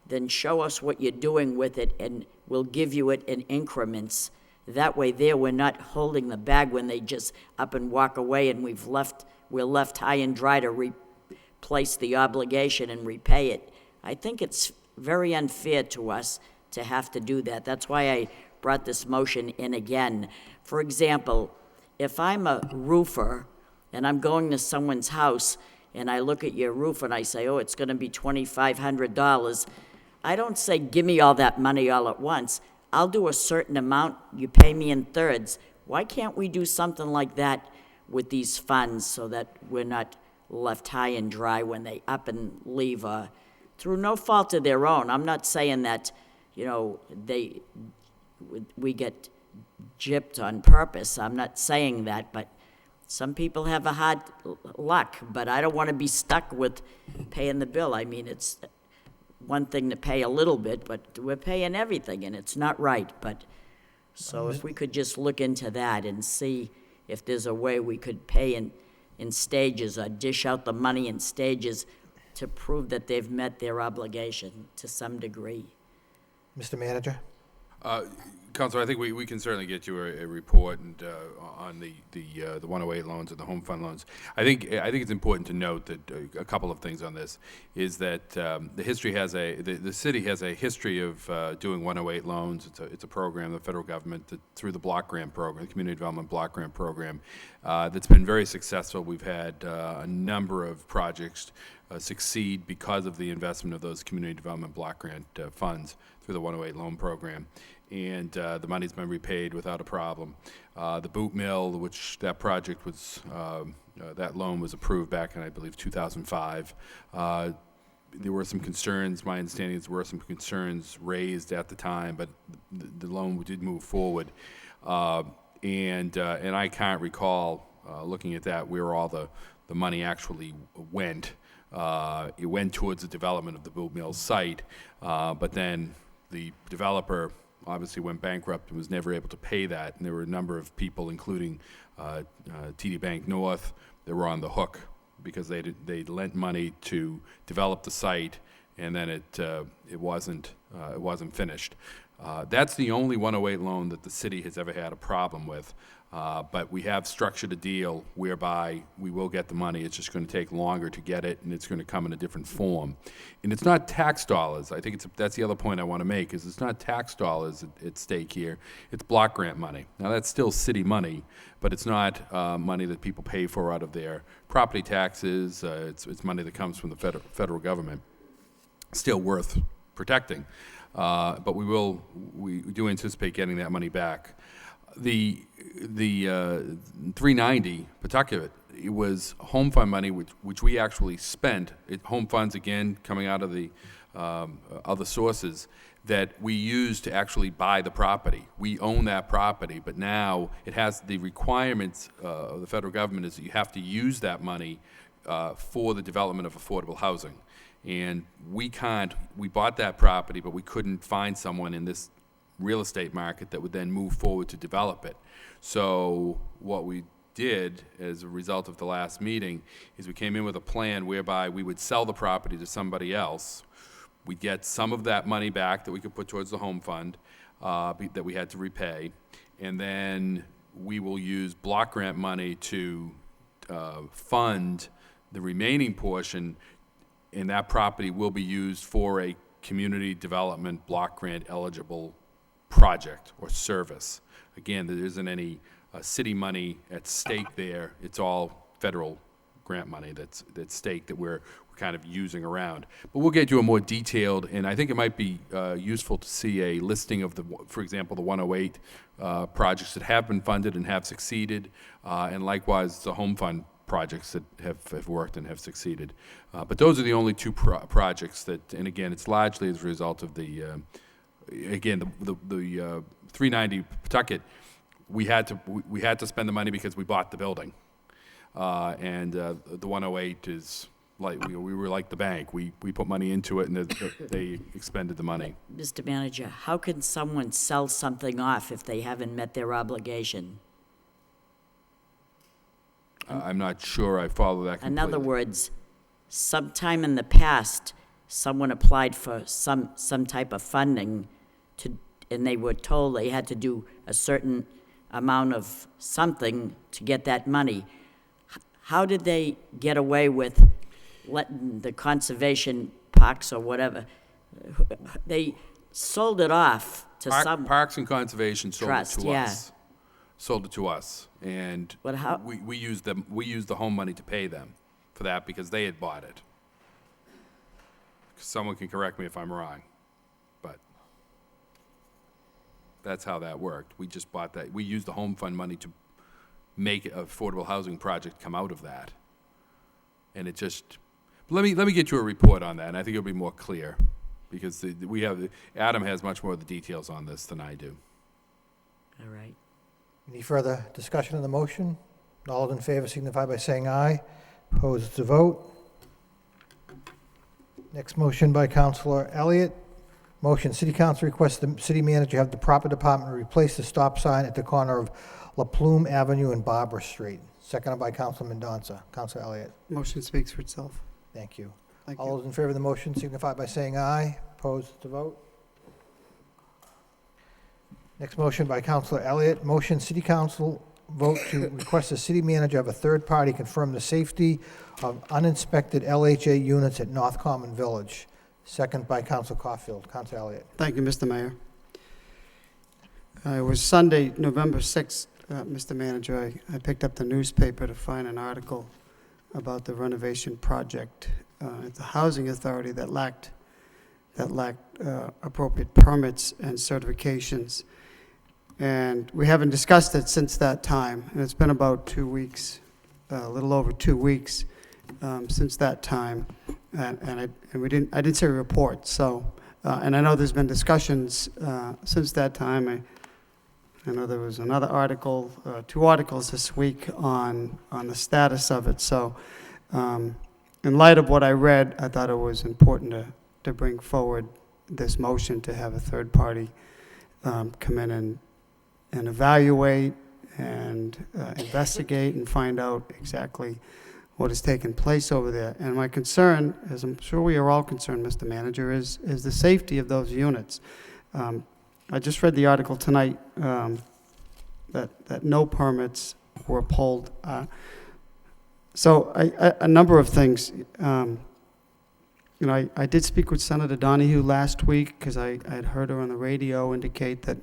then show us what you're doing with it and we'll give you it in increments. That way there we're not holding the bag when they just up and walk away and we're left high and dry to replace the obligation and repay it. I think it's very unfair to us to have to do that. That's why I brought this motion in again. For example, if I'm a roofer and I'm going to someone's house and I look at your roof and I say, oh, it's going to be $2,500, I don't say, give me all that money all at once. I'll do a certain amount, you pay me in thirds. Why can't we do something like that with these funds so that we're not left high and dry when they up and leave through no fault of their own? I'm not saying that, we get gypped on purpose. I'm not saying that, but some people have a hard luck, but I don't want to be stuck with paying the bill. I mean, it's one thing to pay a little bit, but we're paying everything, and it's not right. But so if we could just look into that and see if there's a way we could pay in in stages or dish out the money in stages to prove that they've met their obligation to some degree. Mr. Manager? Counselor, I think we can certainly get you a report and on the 108 loans and the home fund loans. I think it's important to note that a couple of things on this is that the city has a history of doing 108 loans. It's a program, the federal government, through the block grant program, the community development block grant program, that's been very successful. We've had a number of projects succeed because of the investment of those community development block grant funds through the 108 loan program. And the money's been repaid without a problem. The boot mill, which that project was, that loan was approved back in, I believe, 2005. There were some concerns, my understanding is there were some concerns raised at the time, but the loan did move forward. And I can't recall, looking at that, where all the money actually went. It went towards the development of the boot mill site, but then the developer obviously went bankrupt and was never able to pay that. And there were a number of people, including TD Bank North, that were on the hook because they lent money to develop the site, and then it wasn't finished. That's the only 108 loan that the city has ever had a problem with. But we have structured a deal whereby we will get the money. It's just going to take longer to get it, and it's going to come in a different form. And it's not tax dollars. I think that's the other point I want to make, is it's not tax dollars at stake here. It's block grant money. Now, that's still city money, but it's not money that people pay for out of their property taxes. It's money that comes from the federal government. Still worth protecting. But we do anticipate getting that money back. The 390, Pawtucket, it was home fund money which we actually spent. Home funds, again, coming out of the other sources, that we used to actually buy the property. We own that property, but now it has the requirements of the federal government is that you have to use that money for the development of affordable housing. And we bought that property, but we couldn't find someone in this real estate market that would then move forward to develop it. So what we did as a result of the last meeting is we came in with a plan whereby we would sell the property to somebody else. We'd get some of that money back that we could put towards the home fund that we had to repay. And then we will use block grant money to fund the remaining portion, and that property will be used for a community development block grant eligible project or service. Again, there isn't any city money at stake there. It's all federal grant money that's at stake that we're kind of using around. But we'll get you a more detailed, and I think it might be useful to see a listing of for example, the 108 projects that have been funded and have succeeded, and likewise the home fund projects that have worked and have succeeded. But those are the only two projects that, and again, it's largely as a result of the 390 Pawtucket, we had to spend the money because we bought the building, and the 108 is like we were like the bank. We put money into it, and they expended the money. Mr. Manager, how can someone sell something off if they haven't met their obligation? I'm not sure I follow that completely. In other words, sometime in the past, someone applied for some type of funding and they were told they had to do a certain amount of something to get that money. How did they get away with letting the conservation parks or whatever, they sold it off to some Parks and Conservation sold trust, it to yeah. us. Sold it to us, and But how- we used the home money to pay them for that because they had bought it. Someone can correct me if I'm wrong, but that's how that worked. We just bought that. We used the home fund money to make an affordable housing project come out of that, and it just. Let me get you a report on that, and I think it'll be more clear, because Adam has much more of the details on this than I do. All right. Any further discussion on the motion? All in favor signify by saying aye. Opposed to vote. Next motion by Councilor Elliott. Motion, City Council requests the city manager have the proper department replace the stop sign at the corner of La Plume Avenue and Barbara Street. Seconded by Councilman Mendoza. Councilor Elliott. Motion speaks for itself. Thank you. Thank All you. those in favor of the motion signify by saying aye. Opposed to vote. Next motion by Councilor Elliott. Motion, City Council vote to request the city manager have a third party confirm the safety of uninspected LHA units at North Common Village. Second by Councilor Caulfield. Councilor Elliott. Thank you, Mr. Mayor. It was Sunday, November 6th, Mr. Manager. I picked up the newspaper to find an article about the renovation project at the Housing Authority that lacked appropriate permits and certifications. And we haven't discussed it since that time, and it's been about 2 weeks, a little over 2 weeks since that time, and I didn't see a report. So, and I know there's been discussions since that time. I know there was another article, 2 articles this week on the status of it. So, in light of what I read, I thought it was important to bring forward this motion to have a third party come in and evaluate and investigate and find out exactly what has taken place over there. And my concern, as I'm sure we are all concerned, Mr. Manager, is the safety of those units. I just read the article tonight that no permits were pulled. So a number of things. You know, I did speak with Senator Donahue last week because I had heard her on the radio indicate that,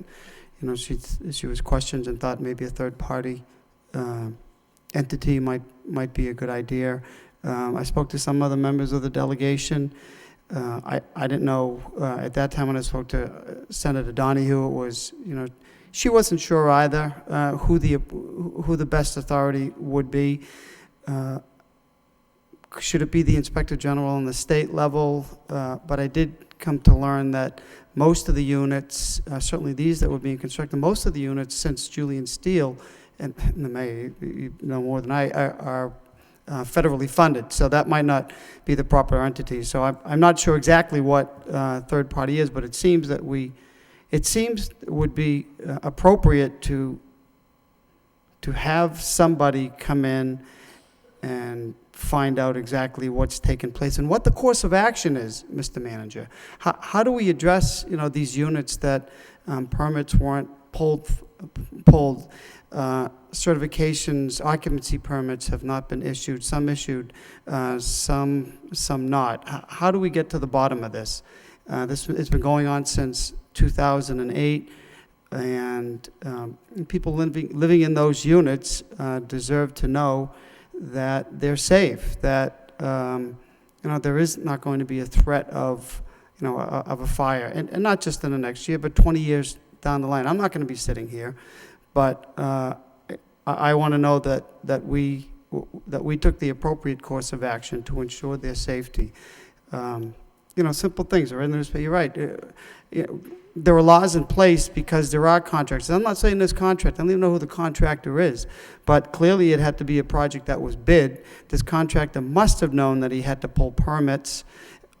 you know, she was questioned and thought maybe a third-party entity might be a good idea. I spoke to some other members of the delegation. I didn't know at that time when I spoke to Senator Donahue, it was, you know, she wasn't sure either who the best authority would be. Should it be the Inspector General on the state level? But I did come to learn that most of the units, certainly these that were being constructed, most of the units since Julian Steele, and the Mayor, you know more than I, are federally funded. So that might not be the proper entity. So I'm not sure exactly what third party is, but it seems that it would be appropriate to have somebody come in and find out exactly what's taken place and what the course of action is, Mr. Manager. How do we address, you know, these units that permits weren't pulled, certifications, occupancy permits have not been issued, some issued, some not. How do we get to the bottom of this? It's been going on since 2008, and people living in those units deserve to know that they're safe, that you know, there is not going to be a threat of, you know, of a fire, and not just in the next year, but 20 years down the line. I'm not going to be sitting here, but I want to know that we took the appropriate course of action to ensure their safety. You know, simple things are in the newspaper. You're right. You know, there are laws in place because there are contracts. I'm not saying this contract. I don't even know who the contractor is, but clearly it had to be a project that was bid. This contractor must have known that he had to pull permits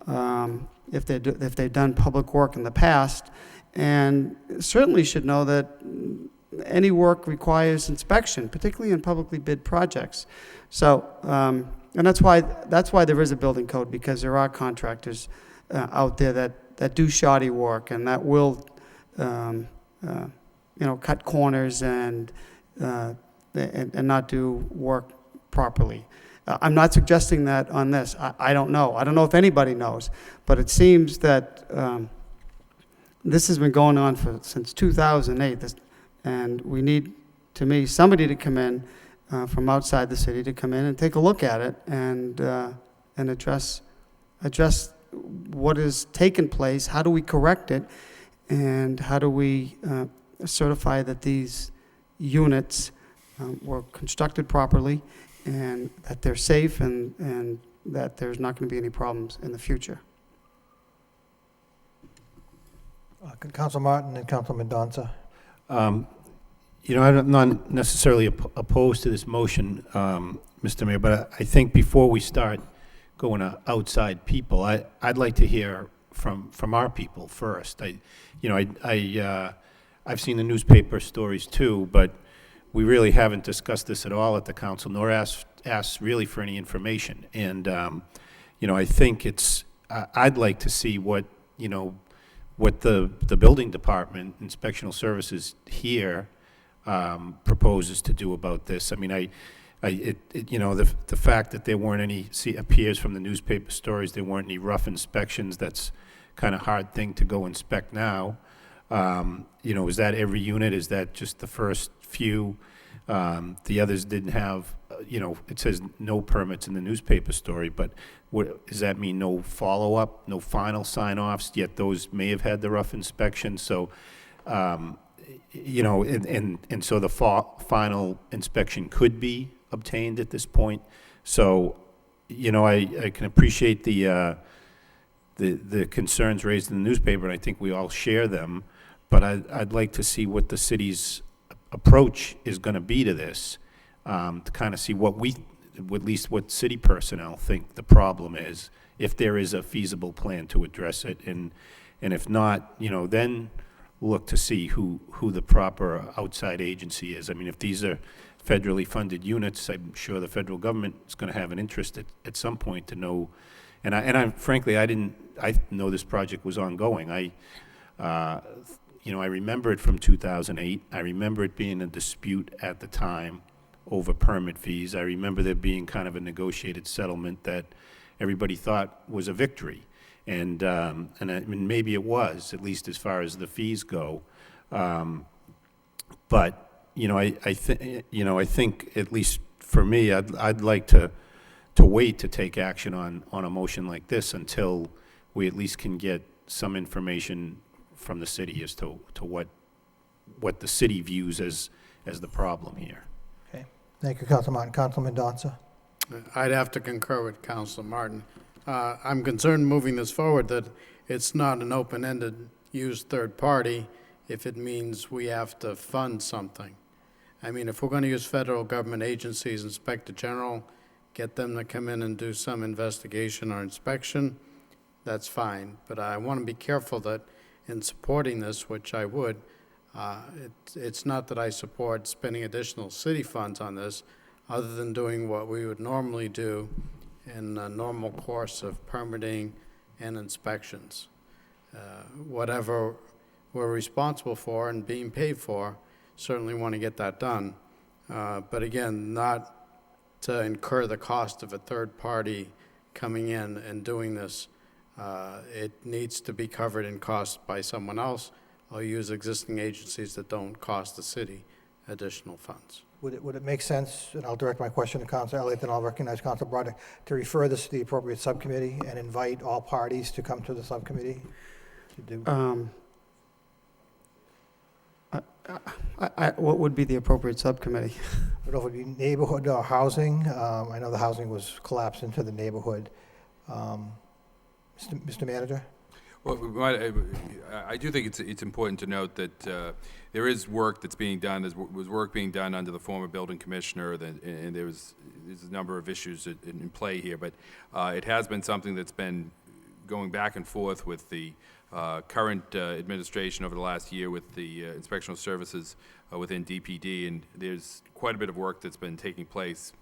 if they've done public work in the past, and certainly should know that any work requires inspection, particularly in publicly bid projects. So, and that's why there is a building code, because there are contractors out there that do shoddy work and that will, you know, cut corners and not do work properly. I'm not suggesting that on this. I don't know. I don't know if anybody knows, but it seems that this has been going on since 2008, and we need, to me, somebody to come in from outside the city to come in and take a look at it and address what has taken place. How do we correct it, and how do we certify that these units were constructed properly, and that they're safe, and that there's not going to be any problems in the future. Council Martin and Council Mendoza. You know, I'm not necessarily opposed to this motion, Mr. Mayor, but I think before we start going to outside people, I'd like to hear from our people first. I've seen the newspaper stories too, but we really haven't discussed this at all at the council, nor asked really for any information. And, I think I'd like to see what the building department, inspectional services here, proposes to do about this. I mean, the fact that there weren't any, appears from the newspaper stories, there weren't any rough inspections, that's kind of hard thing to go inspect now. Is that every unit? Is that just the first few? The others didn't have, it says no permits in the newspaper story, but does that mean no follow-up, no final sign-offs, yet those may have had the rough inspection? So, and so the final inspection could be obtained at this point. So, I can appreciate the concerns raised in the newspaper, and I think we all share them, but I'd like to see what the city's approach is going to be to this, to kind of see at least what city personnel think the problem is, if there is a feasible plan to address it, and if not, then look to see who the proper outside agency is. I mean, if these are federally funded units, I'm sure the federal government is going to have an interest at some point to know. And frankly, I know this project was ongoing. I remember it from 2008. I remember it being a dispute at the time over permit fees. I remember there being kind of a negotiated settlement that everybody thought was a victory. And maybe it was, at least as far as the fees go. But I think at least for me, I'd like to wait to take action on a motion like this until we at least can get some information from the city as to what the city views as the problem here. Okay. Thank you, Councilor Martin. Councilman Donza? I'd have to concur with Councilor Martin. I'm concerned moving this forward that it's not an open-ended used third party if it means we have to fund something. I mean, if we're going to use federal government agencies, Inspector General, get them to come in and do some investigation or inspection, that's fine. But I want to be careful that in supporting this, which I would, it's not that I support spending additional city funds on this, other than doing what we would normally do in a normal course of permitting and inspections. Whatever we're responsible for and being paid for, certainly want to get that done. But again, not to incur the cost of a third party coming in and doing this. It needs to be covered in cost by someone else, or use existing agencies that don't cost the city additional funds. Would it make sense, and I'll direct my question to Councilor Elliott, then I'll recognize Councilor Broderick, to refer this to the appropriate subcommittee and invite all parties to come to the subcommittee? What would be the appropriate subcommittee? I don't know if it would be neighborhood or housing. I know the housing was collapsed into the neighborhood. Mr. Manager? Well, I do think it's important to note that there is work that's being done. There was work being done under the former building commissioner, and there's a number of issues in play here. But it has been something that's been going back and forth with the current administration over the last year with the inspectional services within DPD, and there's quite a bit of work that's been taking place,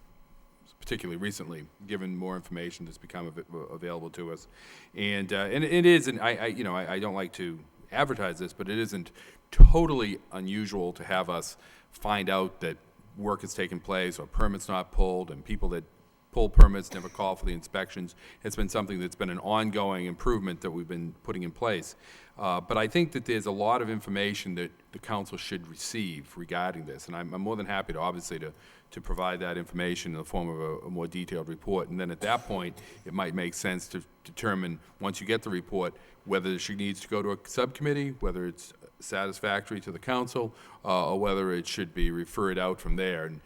particularly recently, given more information that's become available to us. And it is, and I don't like to advertise this, but it isn't totally unusual to have us find out that work has taken place or permits not pulled, and people that pull permits never call for the inspections. It's been something that's been an ongoing improvement that we've been putting in place. But I think that there's a lot of information that the council should receive regarding this, and I'm more than happy to, obviously, to provide that information in the form of a more detailed report. And then at that point, it might make sense to determine, once you get the report, whether she needs to go to a subcommittee, whether it's satisfactory to the council, or whether it should be referred out from there. And,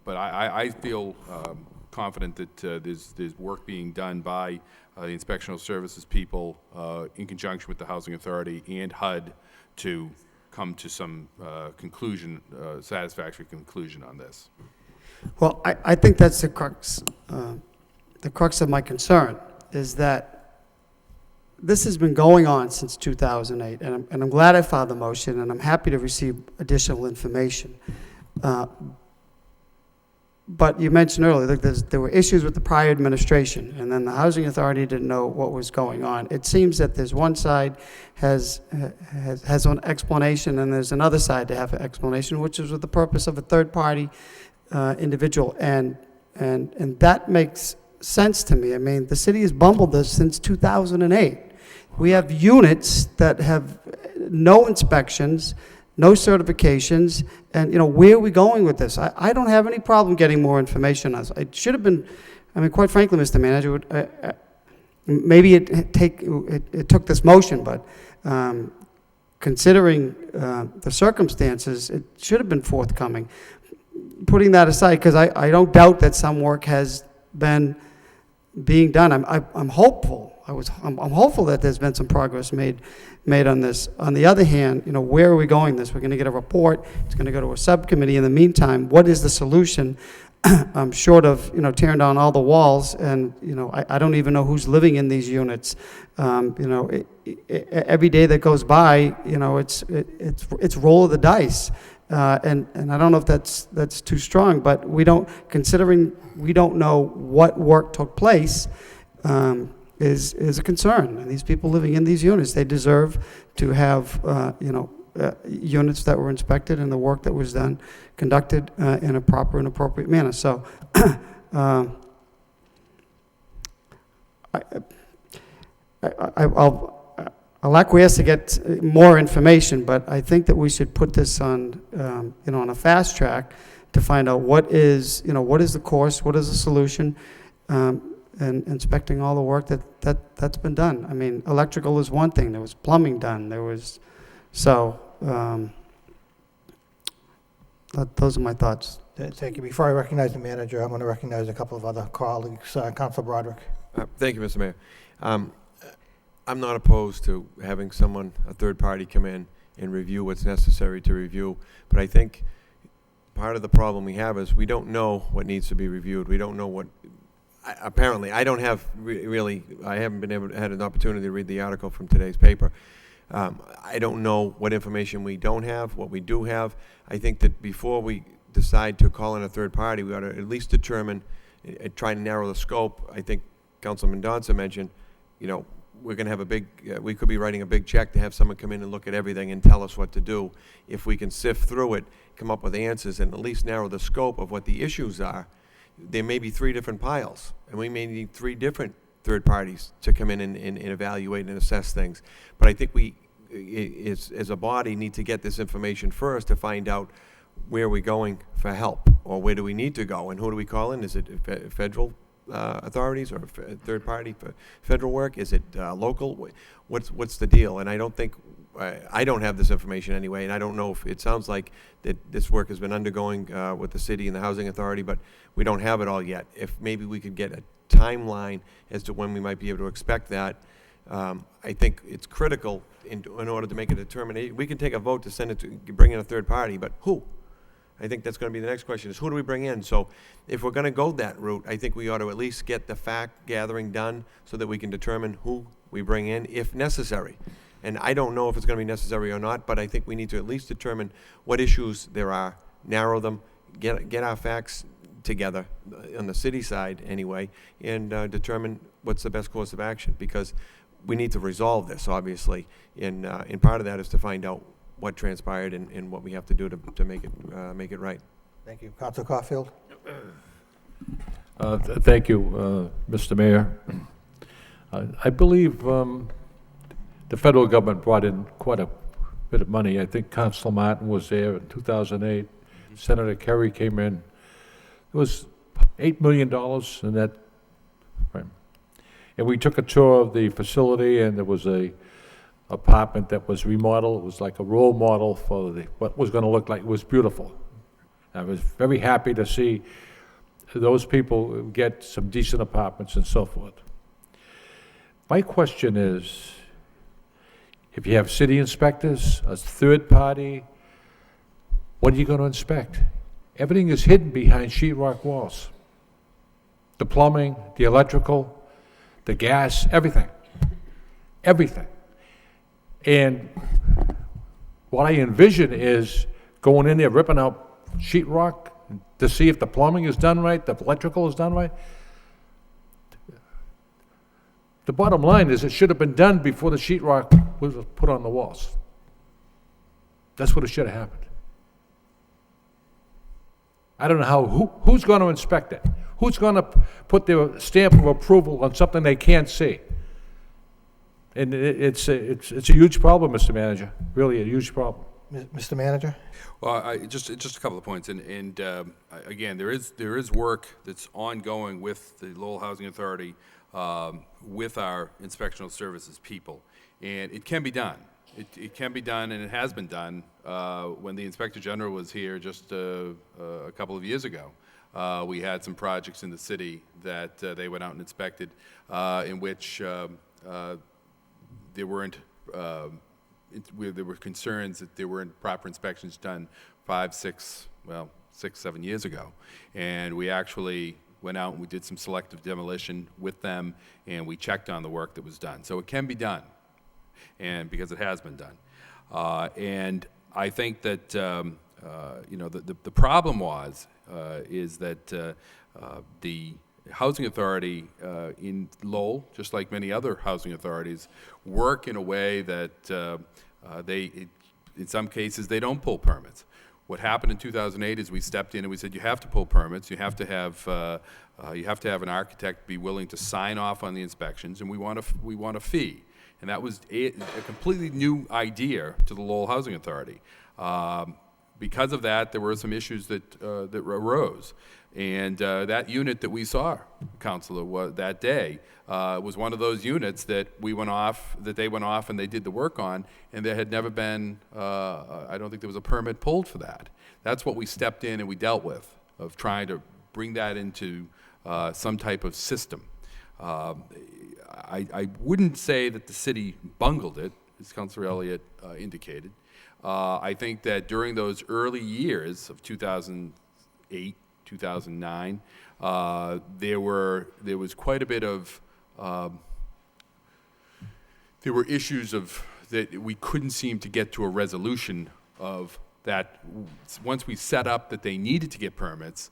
but I feel confident that there's work being done by the inspectional services people in conjunction with the Housing Authority and HUD to come to some conclusion, satisfactory conclusion on this. Well, I think that's the crux of my concern, is that this has been going on since 2008, and I'm glad I filed the motion, and I'm happy to receive additional information. But you mentioned earlier that there were issues with the prior administration, and then the Housing Authority didn't know what was going on. It seems that there's one side has an explanation, and there's another side to have an explanation, which is with the purpose of a third-party individual, and that makes sense to me. I mean, the city has bumbled this since 2008. We have units that have no inspections, no certifications, and, where are we going with this? I don't have any problem getting more information on this. It should have been, I mean, quite frankly, Mr. Manager, maybe it took this motion, but considering the circumstances, it should have been forthcoming. Putting that aside, because I don't doubt that some work has been being done. I'm hopeful. I'm hopeful that there's been some progress made on this. On the other hand, where are we going this? We're going to get a report. It's going to go to a subcommittee. In the meantime, what is the solution? Short of tearing down all the walls, and I don't even know who's living in these units. Every day that goes by, it's roll of the dice. And I don't know if that's too strong, but considering we don't know what work took place, is a concern. And these people living in these units, they deserve to have units that were inspected and the work that was done conducted in a proper and appropriate manner. So I'll acquiesce to get more information, but I think that we should put this on, on a fast track to find out what is the course, what is the solution, and inspecting all the work that's been done. I mean, electrical is one thing. There was plumbing done. Those are my thoughts. Thank you. Before I recognize the manager, I'm going to recognize a couple of other colleagues. Councilor Broderick. Thank you, Mr. Mayor. I'm not opposed to having a third party come in and review what's necessary to review, but I think part of the problem we have is we don't know what needs to be reviewed. We don't know what, apparently, I don't have I haven't had an opportunity to read the article from today's paper. I don't know what information we don't have, what we do have. I think that before we decide to call in a third party, we ought to at least determine, try to narrow the scope. I think Councilman Mendonça mentioned, we're going to have we could be writing a big check to have someone come in and look at everything and tell us what to do. If we can sift through it, come up with answers, and at least narrow the scope of what the issues are, there may be 3 different piles, and we may need 3 different third parties to come in and evaluate and assess things. But I think we, as a body, need to get this information first to find out where we're going for help, or where do we need to go, and who do we call in? Is it federal authorities or third party for federal work? Is it local? What's the deal? And I don't think, I don't have this information anyway, and I don't know if, it sounds like that this work has been undergoing with the city and the housing authority, but we don't have it all yet. If maybe we could get a timeline as to when we might be able to expect that, I think it's critical in order to make a determination. We can take a vote to send it to, bring in a third party, but who? I think that's going to be the next question, is who do we bring in? So if we're going to go that route, I think we ought to at least get the fact gathering done so that we can determine who we bring in if necessary. And I don't know if it's going to be necessary or not, but I think we need to at least determine what issues there are, narrow them, get our facts together on the city side anyway, and determine what's the best course of action, because we need to resolve this, obviously, and part of that is to find out what transpired and what we have to do to make it right. Thank you. Councilor Caulfield. Thank you, Mr. Mayor. I believe the federal government brought in quite a bit of money. I think Councilor Martin was there in 2008. Senator Kerry came in. It was $8 million in that frame. And we took a tour of the facility, and there was a apartment that was remodeled. It was like a role model for what was going to look like. It was beautiful. I was very happy to see those people get some decent apartments and so forth. My question is, if you have city inspectors, a third party, what are you going to inspect? Everything is hidden behind sheetrock walls. The plumbing, the electrical, the gas, everything. everything. And what I envision is going in there, ripping out sheetrock to see if the plumbing is done right, the electrical is done right. The bottom line is it should have been done before the sheetrock was put on the walls. That's what it should have happened. I don't know how, who's going to inspect it? Who's going to put their stamp of approval on something they can't see? And it's a huge problem, Mr. Manager, really a huge problem. Mr. Manager? Well, just a couple of points, and again, there is work that's ongoing with the Lowell Housing Authority, with our inspectional services people, and it can be done. It can be done, and it has been done. When the Inspector General was here just a couple of years ago, we had some projects in the city that they went out and inspected, in which there weren't. There were concerns that there weren't proper inspections done 6, 7 years ago. And we actually went out and we did some selective demolition with them, and we checked on the work that was done. So it can be done, and because it has been done. And I think that, the problem is that the Housing Authority in Lowell, just like many other housing authorities, work in a way that in some cases, they don't pull permits. What happened in 2008 is we stepped in and we said, you have to pull permits, you have to have an architect be willing to sign off on the inspections, and we want a fee. And that was a completely new idea to the Lowell Housing Authority. Because of that, there were some issues that arose. And that unit that we saw, Councilor, that day, was one of those units that they went off and they did the work on, and there had never been, I don't think there was a permit pulled for that. That's what we stepped in and we dealt with, of trying to bring that into some type of system. I wouldn't say that the city bungled it, as Councilor Elliott indicated. I think that during those early years of 2008, 2009, there was quite a bit of, there were issues that we couldn't seem to get to a resolution of that. Once we set up that they needed to get permits,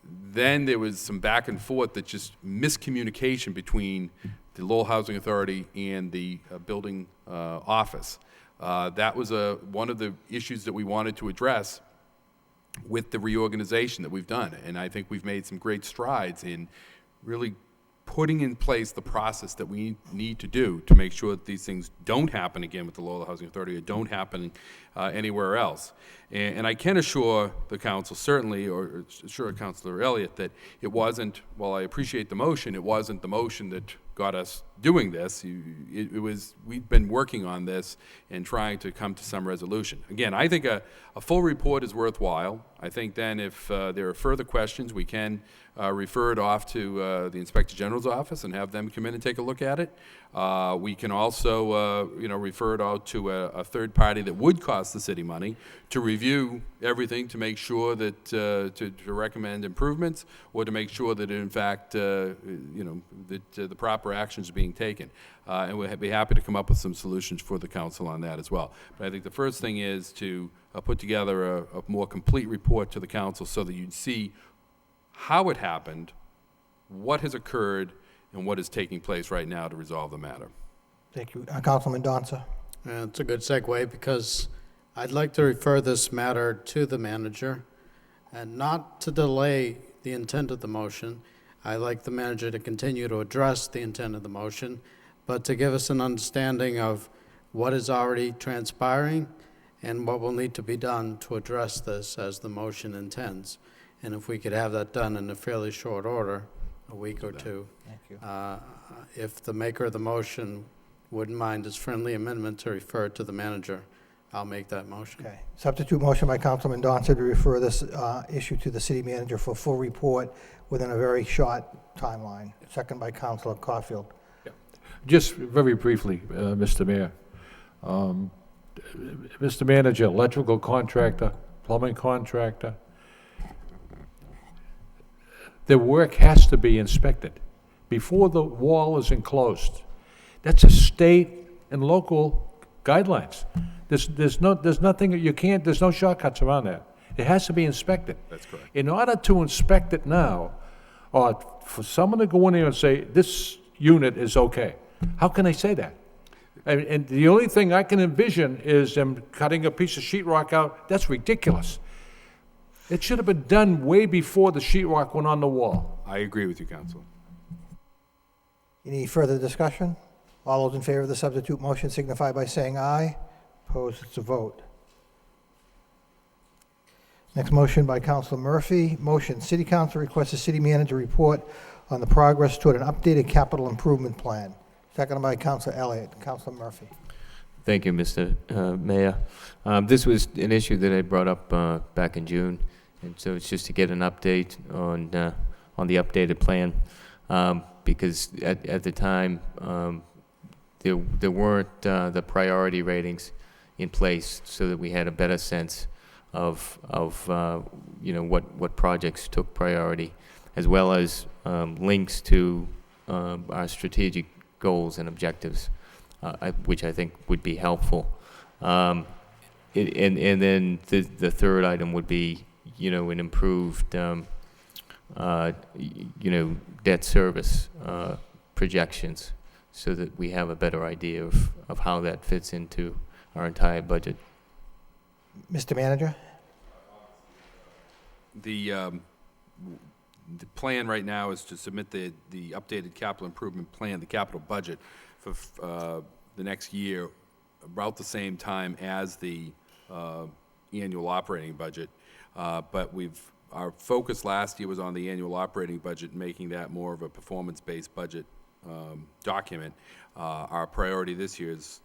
then there was some back and forth, that just miscommunication between the Lowell Housing Authority and the building office. That was one of the issues that we wanted to address with the reorganization that we've done. And I think we've made some great strides in really putting in place the process that we need to do to make sure that these things don't happen again with the Lowell Housing Authority, or don't happen anywhere else. And I can assure the council, certainly, or assure Councilor Elliott, that it wasn't, while I appreciate the motion, it wasn't the motion that got us doing this. We've been working on this and trying to come to some resolution. Again, I think a full report is worthwhile. I think then if there are further questions, we can refer it off to the Inspector General's office and have them come in and take a look at it. We can also, refer it out to a third party that would cost the city money to review everything, to make sure that, to recommend improvements, or to make sure that in fact, that the proper actions are being taken. And we'd be happy to come up with some solutions for the council on that as well. But I think the first thing is to put together a more complete report to the council, so that you'd see how it happened, what has occurred, and what is taking place right now to resolve the matter. Thank you. Councilman Donza. It's a good segue, because I'd like to refer this matter to the manager, and not to delay the intent of the motion. I'd like the manager to continue to address the intent of the motion, but to give us an understanding of what is already transpiring and what will need to be done to address this as the motion intends. And if we could have that done in a fairly short order, a week or two. Thank you. If the maker of the motion wouldn't mind his friendly amendment to refer it to the manager, I'll make that motion. Okay. Substitute motion by Councilman Donza to refer this issue to the city manager for full report within a very short timeline. Second by Councilor Caulfield. Just very briefly, Mr. Mayor. Mr. Manager, electrical contractor, plumbing contractor, the work has to be inspected before the wall is enclosed. That's a state and local guidelines. There's nothing, there's no shortcuts around that. It has to be inspected. That's correct. In order to inspect it now, or for someone to go in there and say, this unit is okay, how can they say that? And the only thing I can envision is them cutting a piece of sheetrock out. That's ridiculous. It should have been done way before the sheetrock went on the wall. I agree with you, Counsel. Any further discussion? All those in favor of the substitute motion signify by saying aye. Opposed, it's a vote. Next motion by Councilor Murphy. Motion, City Council requests the city manager report on the progress toward an updated capital improvement plan. Seconded by Councilor Elliott. Councilor Murphy. Thank you, Mr. Mayor. This was an issue that I brought up back in June, and so it's just to get an update on the updated plan, because at the time there weren't the priority ratings in place, so that we had a better sense of what projects took priority, as well as links to our strategic goals and objectives, which I think would be helpful. And then the third item would be, an improved, debt service projections, so that we have a better idea of how that fits into our entire budget. Mr. Manager? The plan right now is to submit the updated capital improvement plan, the capital budget, for the next year, about the same time as the annual operating budget. But our focus last year was on the annual operating budget, making that more of a performance-based budget document. Our priority this year is,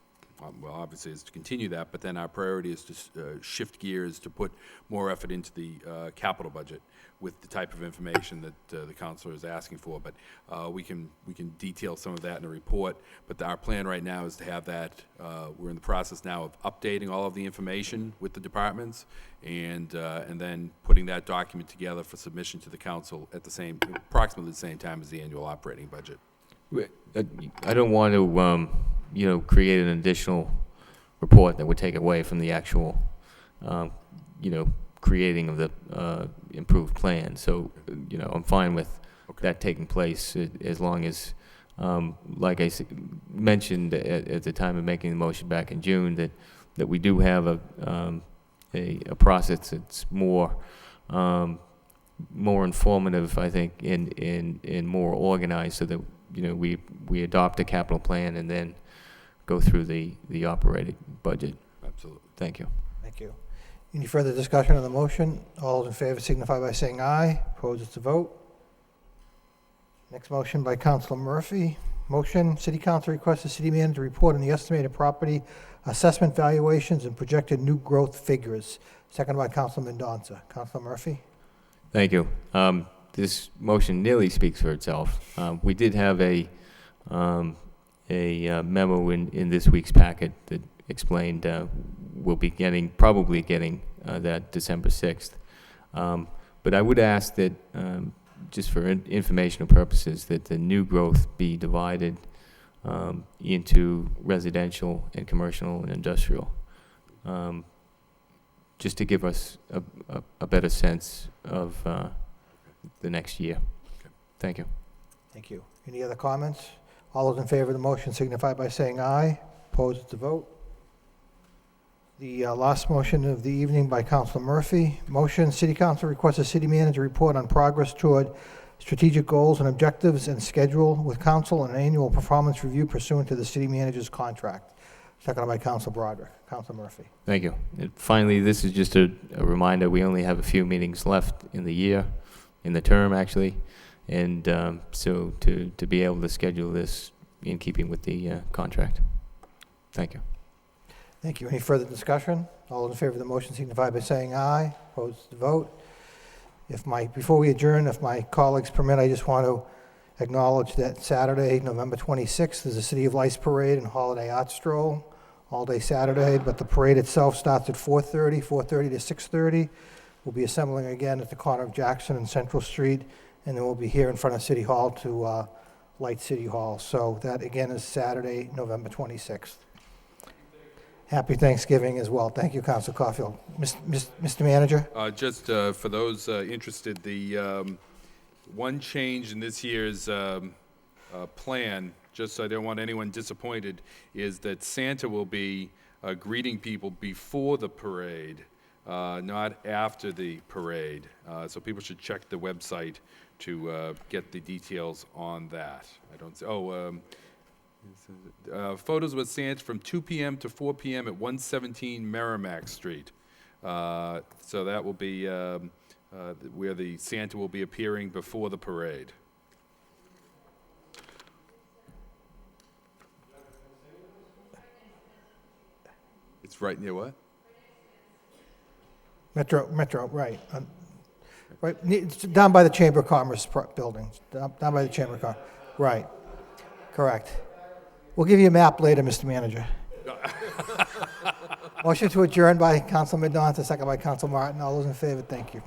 well, obviously, is to continue that, but then our priority is to shift gears to put more effort into the capital budget with the type of information that the councilor is asking for. But we can detail some of that in a report. But our plan right now is to have that. We're in the process now of updating all of the information with the departments, and then putting that document together for submission to the council at approximately the same time as the annual operating budget. I don't want to, create an additional report that would take away from the actual, creating of the improved plan. So, I'm fine with that taking place as long as, like I mentioned at the time of making the motion back in June, that we do have a process that's more informative, I think, and more organized, so that we adopt a capital plan and then go through the operating budget. Absolutely. Thank you. Thank you. Any further discussion on the motion? All those in favor signify by saying aye. Opposed, it's a vote. Next motion by Councilor Murphy. Motion, City Council requests the city manager report on the estimated property assessment valuations and projected new growth figures. Seconded by Councilor Mendonça. Councilor Murphy. Thank you. This motion nearly speaks for itself. We did have a memo in this week's packet that explained we'll be probably getting that December 6th. But I would ask that, just for informational purposes, that the new growth be divided into residential and commercial and industrial, just to give us a better sense of the next year. Okay. Thank you. Thank you. Any other comments? All those in favor of the motion signify by saying aye. Opposed, it's a vote. The last motion of the evening by Councilor Murphy. Motion, City Council requests a city manager report on progress toward strategic goals and objectives and schedule with council and an annual performance review pursuant to the city manager's contract. Seconded by Councilor Broderick. Councilor Murphy. Thank you. And finally, this is just a reminder, we only have a few meetings left in the year, in the term actually, and so to be able to schedule this in keeping with the contract. Thank you. Thank you. Any further discussion? All those in favor of the motion signify by saying aye. Opposed, to vote. Before we adjourn, if my colleagues permit, I just want to acknowledge that Saturday, November 26th, is a City of Lights Parade and Holiday Art Stroll, all day Saturday, but the parade itself starts at 4:30 to 6:30. We'll be assembling again at the corner of Jackson and Central Street, and then we'll be here in front of City Hall to light City Hall. So that, again, is Saturday, November 26th. Happy Thanksgiving as well. Thank you, Council Caulfield. Mr. Manager? Just for those interested, the one change in this year's plan, just so I don't want anyone disappointed, is that Santa will be greeting people before the parade, not after the parade. So people should check the website to get the details on that. I don't see, photos with Santa from 2 p.m. to 4 p.m. at 117 Merrimack Street. So that will be where the Santa will be appearing before the parade. It's right near what? Metro, right. Right, it's down by the Chamber of Commerce building, down by the Chamber of Commerce. Right, correct. We'll give you a map later, Mr. Manager. Motion to adjourn by Council Midnonte, second by Council Martin. All those in favor, thank you.